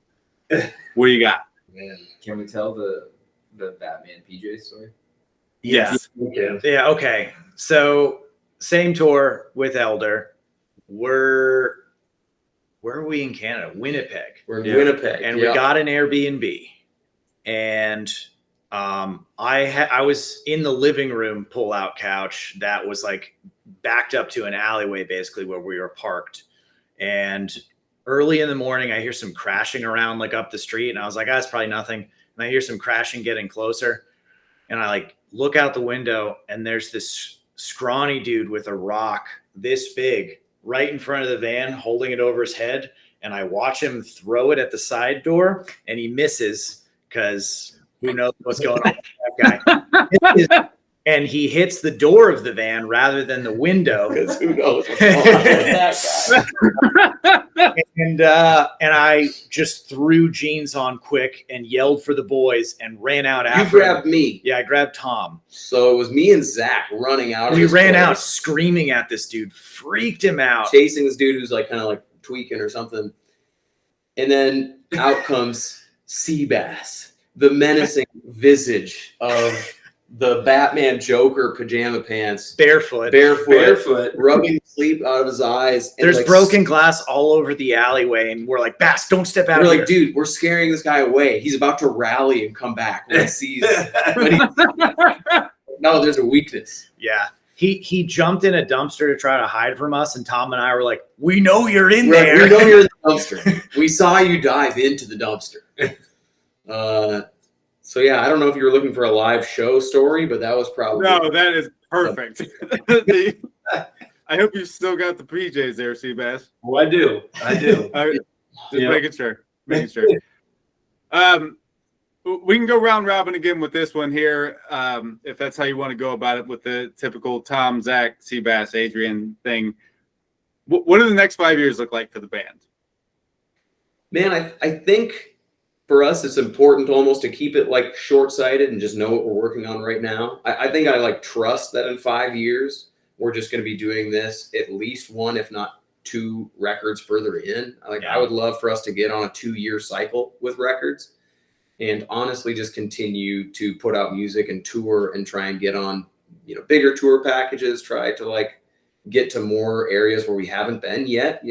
What do you got? Man, can we tell the Batman PJ story? Yes. Yeah. Okay. So same tour with Elder. Where are we in Canada? Winnipeg. We're in Winnipeg. And we got an Airbnb. And I was in the living room pull-out couch that was like backed up to an alleyway, basically where we were parked. And early in the morning, I hear some crashing around like up the street, and I was like, that's probably nothing. And I hear some crashing getting closer, and I like look out the window, and there's this scrawny dude with a rock this big right in front of the van, holding it over his head. And I watch him throw it at the side door, and he misses because who knows what's going on with that guy. And he hits the door of the van rather than the window. Because who knows what's going on with that guy. And I just threw jeans on quick and yelled for the boys and ran out after You grabbed him. me. Yeah, I grabbed Tom. So it was me and Zach running out. We ran place, out screaming at this dude, freaked him out. chasing this dude who's like kind of like tweaking or something. And then out comes Seabass, the menacing visage of the Batman Joker pajama pants, Barefoot, rubbing sleep out of his eyes. And There's like, broken glass all over the alleyway, and we're like, Bass, don't step out We're of like, here. dude, we're scaring this guy away. He's about to rally and come back when he sees. No, there's a weakness. Yeah. He jumped in a dumpster to try to hide from us, and Tom and I were like, we know you're in there. We know you're in the dumpster. We saw you dive into the dumpster. So yeah, I don't know if you were looking for a live show story, but that was probably No, that is perfect. I hope you still got the PJs there, Seabass. Oh, I do. Just making sure. We can go round robin again with this one here, if that's how you want to go about it with the typical Tom, Zach, Seabass, Adrian thing. What do the next 5 years look like for the band? Man, I think for us, it's important almost to keep it like short-sighted and just know what we're working on right now. I think I like trust that in 5 years, we're just going to be doing this at least one, if not two records further in. I would love for us to get on a 2-year cycle with records and honestly just continue to put out music and tour and try and get on, bigger tour packages, try to like get to more areas where we haven't been yet.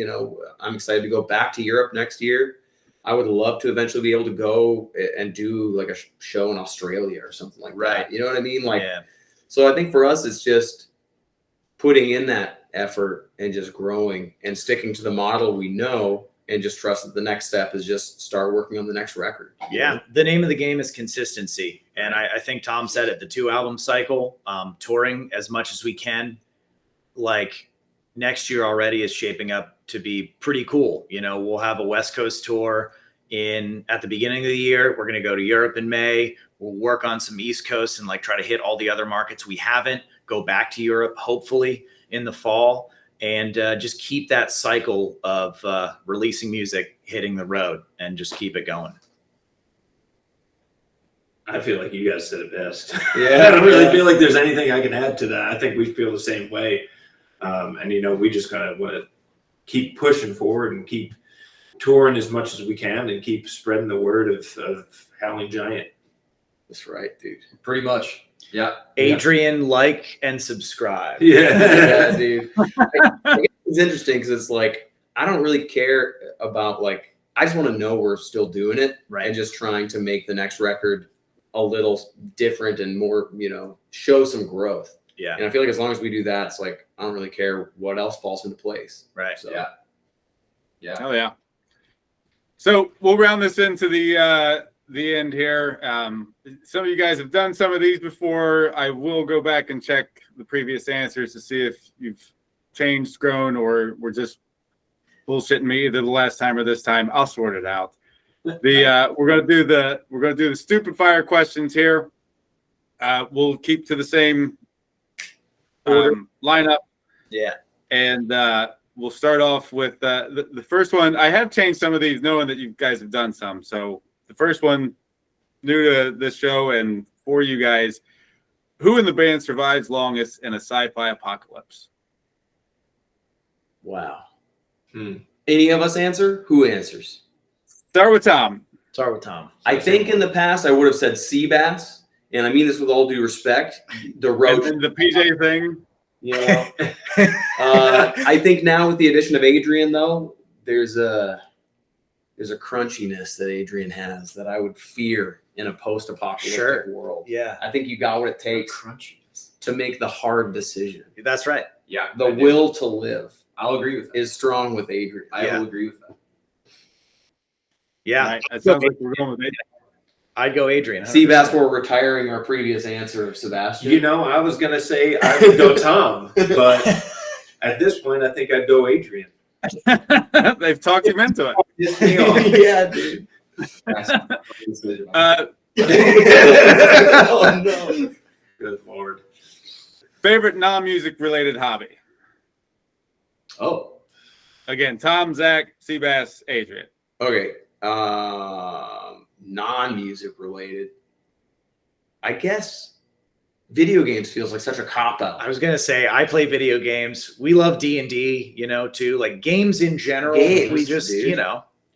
I'm excited to go back to Europe next year. I would love to eventually be able to go and do like a show in Australia or something like that. You know what I mean? So I think for us, it's just putting in that effort and just growing and sticking to the model we know and just trust that the next step is just start working on the next record. Yeah. The name of the game is consistency. And I think Tom said it, the 2-album cycle, touring as much as we can. Like next year already is shaping up to be pretty cool. We'll have a West Coast tour at the beginning of the year. We're going to go to Europe in May. We'll work on some East Coast and like try to hit all the other markets we haven't, go back to Europe, hopefully in the fall, and just keep that cycle of releasing music, hitting the road, and just keep it going. I feel like you guys said it best. Yeah, I don't really feel like there's anything I can add to that. I think we feel the same way. And we just kind of want to keep pushing forward and keep touring as much as we can and keep spreading the word of Howling Giant. That's right, dude. Pretty much. Yeah. Adrian, like and subscribe. Yeah, dude. It's interesting because it's like I don't really care about like I just want to know we're still doing it, right? And just trying to make the next record a little different and more, show some growth. Yeah. And I feel like as long as we do that, it's like I don't really care what else falls into place. Right. So Yeah. Oh yeah. So we'll round this into the end here. Some of you guys have done some of these before. I will go back and check the previous answers to see if you've changed, grown, or we're just bullshitting me either the last time or this time. I'll sort it out. We're gonna do the stupid fire questions here. We'll keep to the same lineup. Yeah. And we'll start off with the first one. I have changed some of these knowing that you guys have done some. So the first one, new to this show and for you guys, who in the band survives longest in a sci-fi apocalypse? Wow. Any of us answer? Who answers? Start with Tom. I think in the past I would have said Seabass, and I mean this with all due respect. The road, and the PJ thing. I think now with the addition of Adrian, though, there's a crunchiness that Adrian has that I would fear in a post-apocalyptic world. Yeah, I think you got what it takes Crunchiness. to make the hard decision. that's right. Yeah. The I do. will to live I'll agree with that. is strong with Adrian. I Yeah. will agree with that. Yeah, Right. That sounds like we're going with it. I'd go Adrian. 100%. Seabass, we're retiring our previous answer of Sebastian. You know, I was gonna say I would go Tom, but at this point, I think I'd go Adrian. They've talked him into it. Piss me off. Yeah, dude. Oh no! Good lord. Favorite non-music related hobby? Oh, Again, Tom, Zach, Seabass, Adrian. Okay. Non-music related. I guess video games feels like such a cop-out. I was gonna say I play video games. We love D&D, too. Like games in general. Games, we just, dude.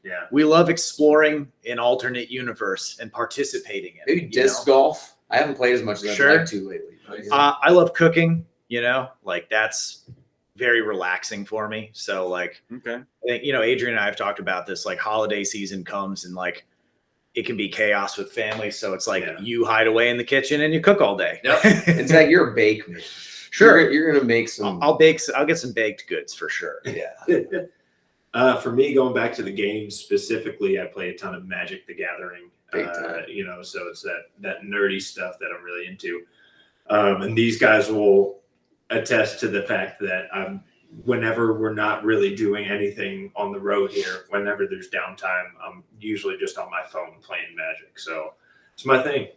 Yeah. we love exploring an alternate universe and participating in Maybe it. disc golf. I haven't played as much as Sure. I'd like to lately. I love cooking. Like that's very relaxing for me. So like, Okay. I think, Adrian and I have talked about this, like holiday season comes and like it can be chaos with family. So it's like Yeah. you hide away in the kitchen and you cook all day. Yep. And Zach, you're a bake man. Sure. You're gonna make some. I'll get some baked goods for sure. Yeah. For me, going back to the games specifically, I play a ton of Magic: The Gathering. Big time. So it's that nerdy stuff that I'm really into. And these guys will attest to the fact that whenever we're not really doing anything on the road here, whenever there's downtime, I'm usually just on my phone playing Magic. So it's my thing.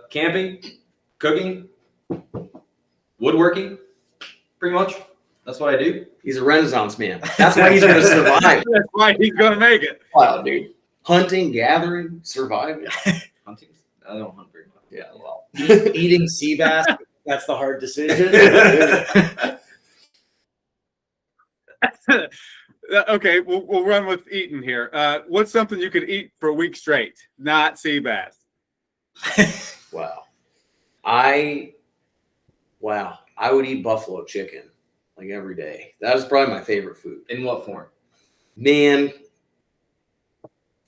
camping, cooking, woodworking, pretty much. That's what I do. He's a Renaissance man. That's why he's gonna survive. That's why he's going to make it. Wow, dude. Hunting, gathering, surviving. Hunting. I don't hunt very much. Yeah, well. Eating sea bass, that's the hard decision. Okay, we'll run with eating here. What's something you could eat for a week straight? Not sea bass. Wow. I would eat buffalo chicken like every day. That is probably my favorite food. In what form? Man,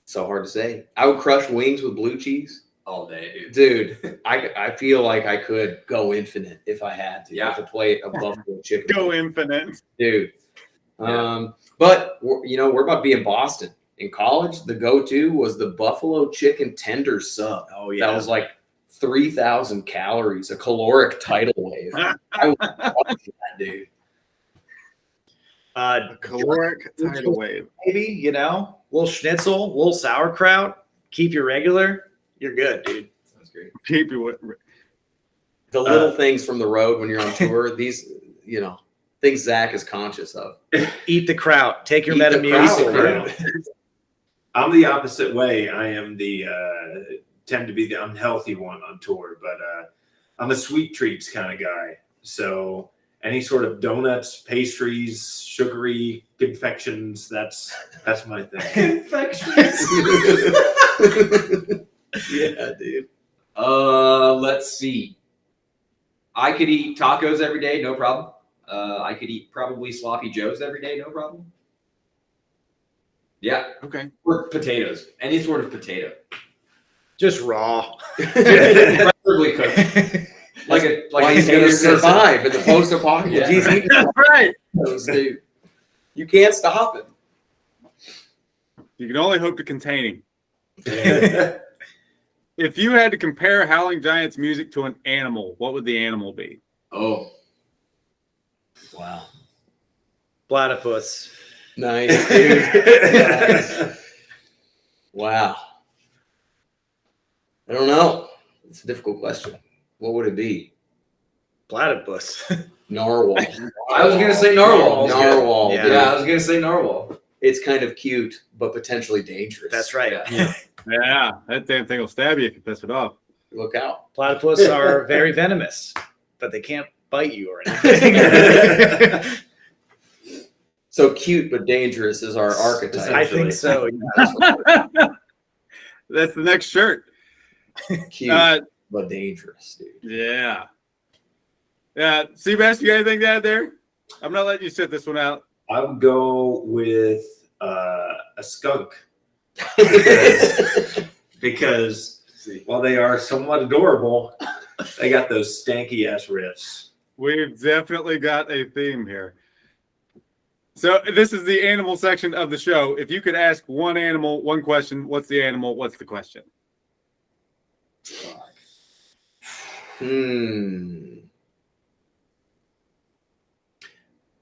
so hard to say. I would crush wings with blue cheese. All day, dude. Dude, I feel like I could go infinite if I had to. Yeah. With a plate of buffalo chicken. Go infinite. Dude. Yeah. But we're about to be in Boston. In college, the go-to was the buffalo chicken tender sub. Oh yeah. That was like 3,000 calories, a caloric tidal wave. I would watch that, dude. Caloric tidal wave. Maybe, little schnitzel, little sauerkraut, keep you regular. You're good, dude. Sounds great. Keep you. The little things from the road when you're on tour, these, things Zach is conscious of. Eat the kraut. Take your Eat the Metamucil. kraut. dude. I'm the opposite way. I am tend to be the unhealthy one on tour, but I'm a sweet treats kind of guy. So any sort of donuts, pastries, sugary confections, that's my thing. Confections. Yeah, dude. Let's see. I could eat tacos every day, no problem. I could eat probably sloppy joes every day, no problem. Yeah, Okay. or potatoes, any sort of potato, Just raw. preferably cooked. Why he's gonna survive in the post-apocalypse. Yeah. He's eating Right. those, dude. You can't stop him. You can only hope to contain him. If you had to compare Howling Giant's music to an animal, what would the animal be? Oh, Wow. Platypus. Nice, dude. Wow. I don't know. It's a difficult question. What would it be? Platypus. Narwhal. I was gonna say narwhal. Narwhal. Yeah. dude. Yeah, I was gonna say narwhal. It's kind of cute, but potentially dangerous. That's right. Yeah. Yeah, that damn thing will stab you if you piss it off. Look out. Platypus are very venomous, but they can't bite you or anything. So cute but dangerous is our archetype. I think so. That's the next shirt. Cute but dangerous, dude. Yeah. Yeah. Seabass, you got anything to add there? I'm not letting you sit this one out. I would go with a skunk. because while they are somewhat adorable, they got those stanky ass riffs. We've definitely got a theme here. So this is the animal section of the show. If you could ask one animal, one question, what's the animal? What's the question?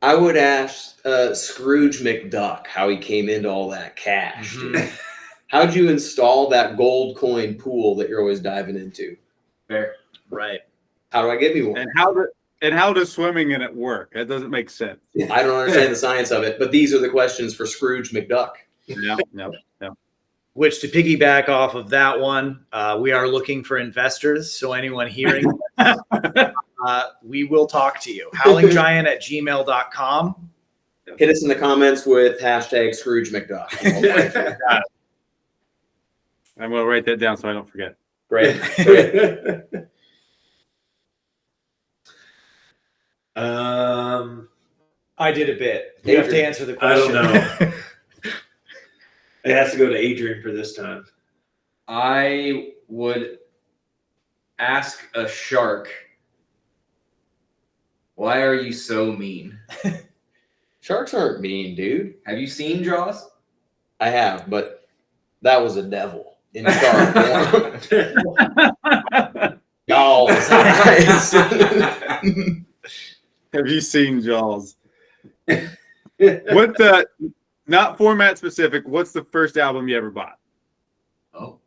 I would ask Scrooge McDuck how he came into all that cash. Dude. How'd you install that gold coin pool that you're always diving into? Fair. Right. How do I get me one? And how does swimming in it work? That doesn't make sense. I don't understand the science of it, but these are the questions for Scrooge McDuck. No. Which, to piggyback off of that one, we are looking for investors. So anyone hearing, we will talk to you. howlinggiant@gmail.com. Hit us in the comments with hashtag Scrooge McDuck. I'm going to write that down so I don't forget. Great. I did a bit. You have to answer the question. I don't know. It has to go to Adrian for this time. I would ask a shark, why are you so mean? Sharks aren't mean, dude. Have you seen Jaws? I have, but that was a devil in shark form. Jaws. Have you seen Jaws? What the, not format specific, what's the first album you ever bought? Oh.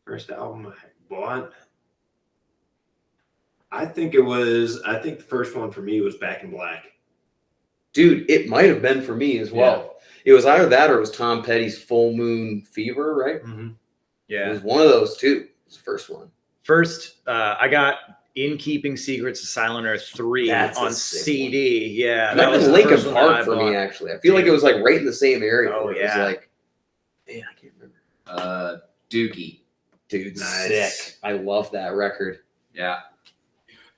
First album I bought? I think the first one for me was Back in Black. Dude, it might have been for me as well. Yeah. It was either that or it was Tom Petty's Full Moon Fever, right? Mm-hmm. Yeah. It was one of those two. It was the first one. First, I got In Keeping Secrets of Silent Earth 3 on CD. One. Yeah. That was Linkin Park for me, actually. I feel like it was like right in the same area. Oh, yeah. It was like, man, I can't remember. Dookie. Dude, nice. Sick. I love that record. Yeah.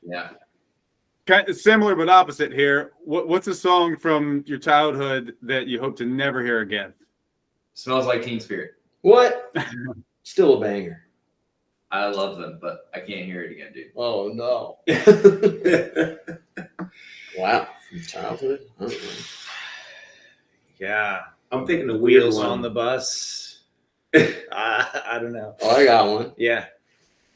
Yeah. Kind of similar but opposite here. What's a song from your childhood that you hope to never hear again? Smells Like Teen Spirit. What? Still a banger. I love them, but I can't hear it again, dude. Oh, no. Wow. From childhood? Yeah. I'm thinking the Wheels on the Bus. I don't know. Oh, I got one. Yeah.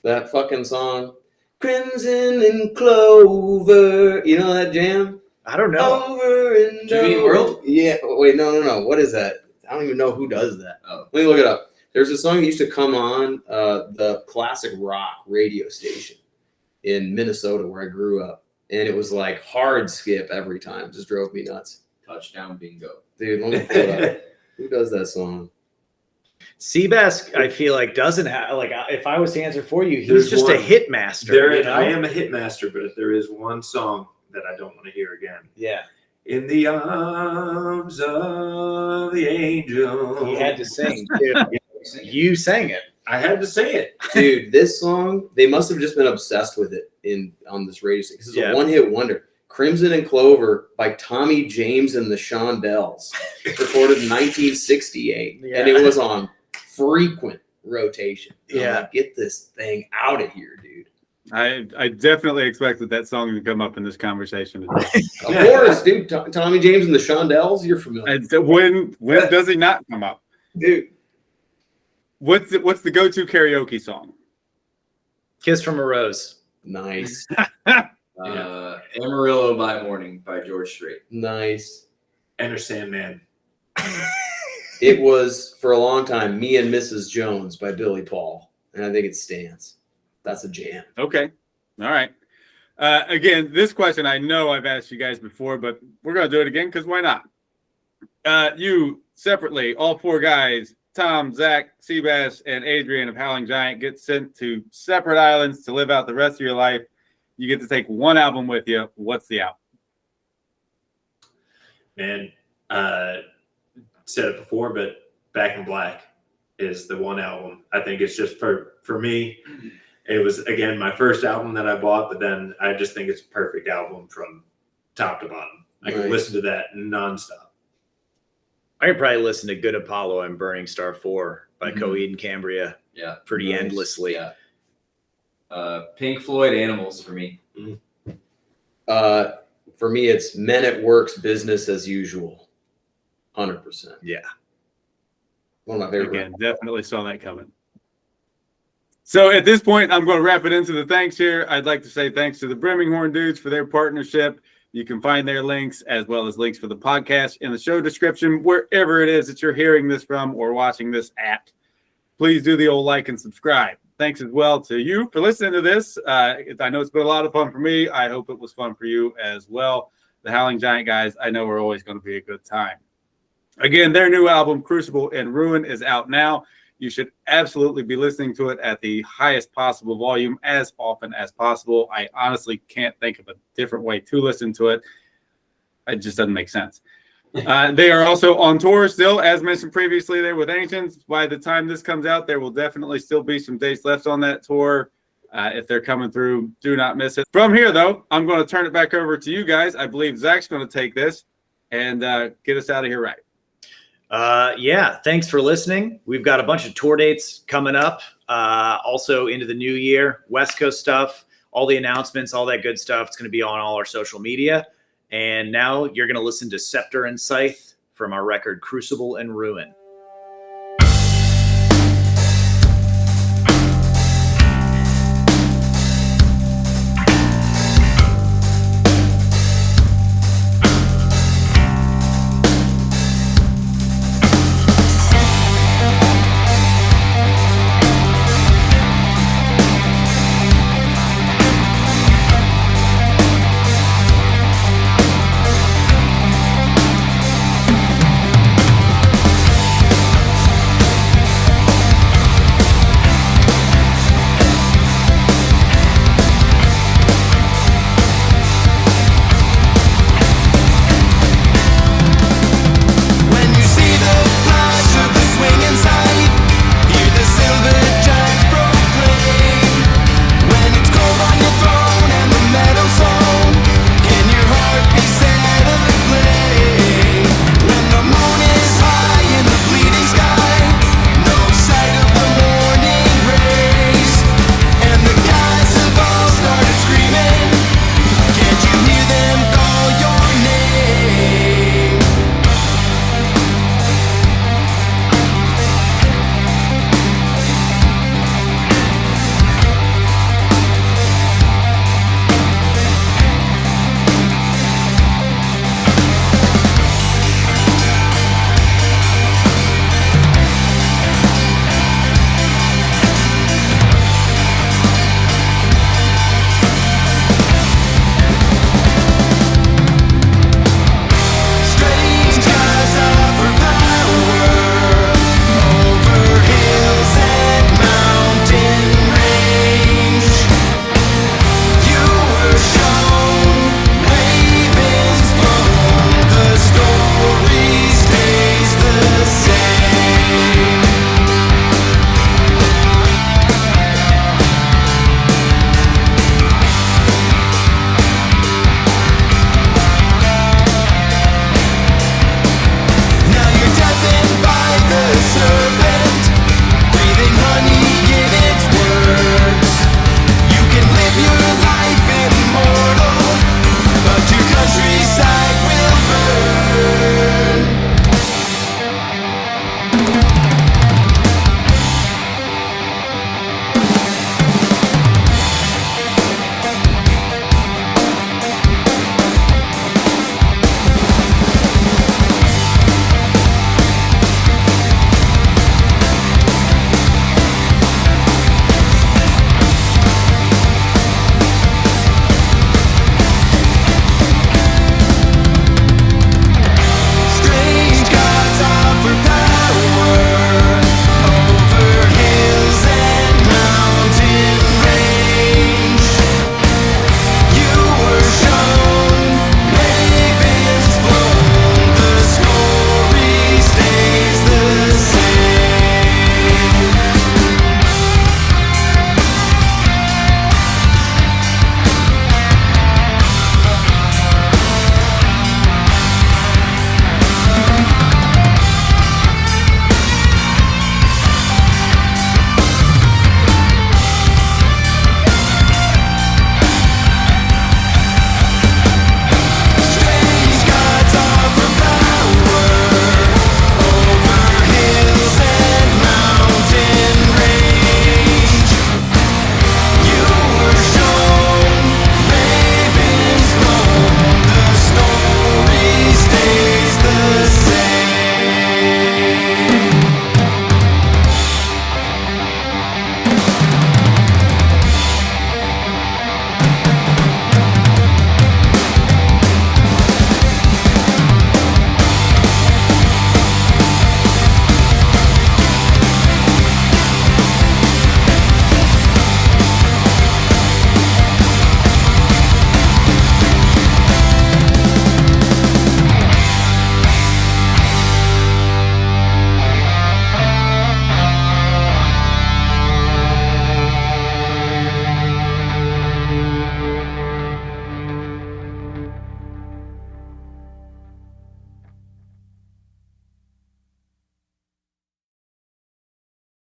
That fucking song. Crimson and Clover. You know that jam? I don't know. Over and Jimmy over. World? Yeah. Wait, no. What is that? I don't even know who does that. Oh. Let me look it up. There's a song that used to come on the classic rock radio station in Minnesota where I grew up. And it was like hard skip every time. It just drove me nuts. Touchdown bingo. Dude, let me pull it up. Who does that song? Seabass, I feel like, doesn't have, like, if I was to answer for you, he's just a hit master. I am a hit master, but if there is one song that I don't want to hear again. Yeah. In the arms of the angel. He had to sing, dude. You sang it. I had to say it. Dude, this song, they must have just been obsessed with it on this radio station. This is a one-hit wonder. Crimson and Clover by Tommy James and the Shondells. Recorded in 1968. Yeah. And it was on frequent rotation. Yeah. Like, get this thing out of here, dude. I definitely expected that song to come up in this conversation. Of course, dude. Tommy James and the Shondells, you're familiar. When does he not come up? Dude. What's the go-to karaoke song? Kiss from a Rose. Nice. Amarillo by Morning by George Strait. Nice. Enter Sandman. It was, for a long time, Me and Mrs. Jones by Billy Paul. And I think it stands. That's a jam. Okay. All right. Again, this question I know I've asked you guys before, but we're going to do it again because why not? You separately, all four guys, Tom, Zach, Seabass, and Adrian of Howling Giant, get sent to separate islands to live out the rest of your life. You get to take one album with you. What's the album? Man, said it before, but Back in Black is the one album. I think it's just for me. It was, again, my first album that I bought, but then I just think it's a perfect album from top to bottom. I can listen to that nonstop. I could probably listen to Good Apollo and Burning Star 4 by Coheed and Cambria Yeah. pretty Nice. endlessly. Yeah. Pink Floyd, Animals for me. For me, it's Men at Work's Business as Usual. 100%. Yeah. One of my favorite. Again, definitely saw that coming. So at this point, I'm going to wrap it into the thanks here. I'd like to say thanks to the Brimming Horn dudes for their partnership. You can find their links as well as links for the podcast in the show description, wherever it is that you're hearing this from or watching this at. Please do the old like and subscribe. Thanks as well to you for listening to this. I know it's been a lot of fun for me. I hope it was fun for you as well. The Howling Giant guys, I know we're always going to be a good time. Again, their new album, Crucible Ruin, is out now. You should absolutely be listening to it at the highest possible volume as often as possible. I honestly can't think of a different way to listen to it. It just doesn't make sense. They are also on tour still, as mentioned previously there with Ancients. By the time this comes out, there will definitely still be some dates left on that tour. If they're coming through, do not miss it. From here, though, I'm going to turn it back over to you guys. I believe Zach's going to take this and get us out of here right. Yeah, thanks for listening. We've got a bunch of tour dates coming up. Also into the new year, West Coast stuff, all the announcements, all that good stuff. It's going to be on all our social media. And now you're going to listen to Scepter and Scythe from our record Crucible Ruin.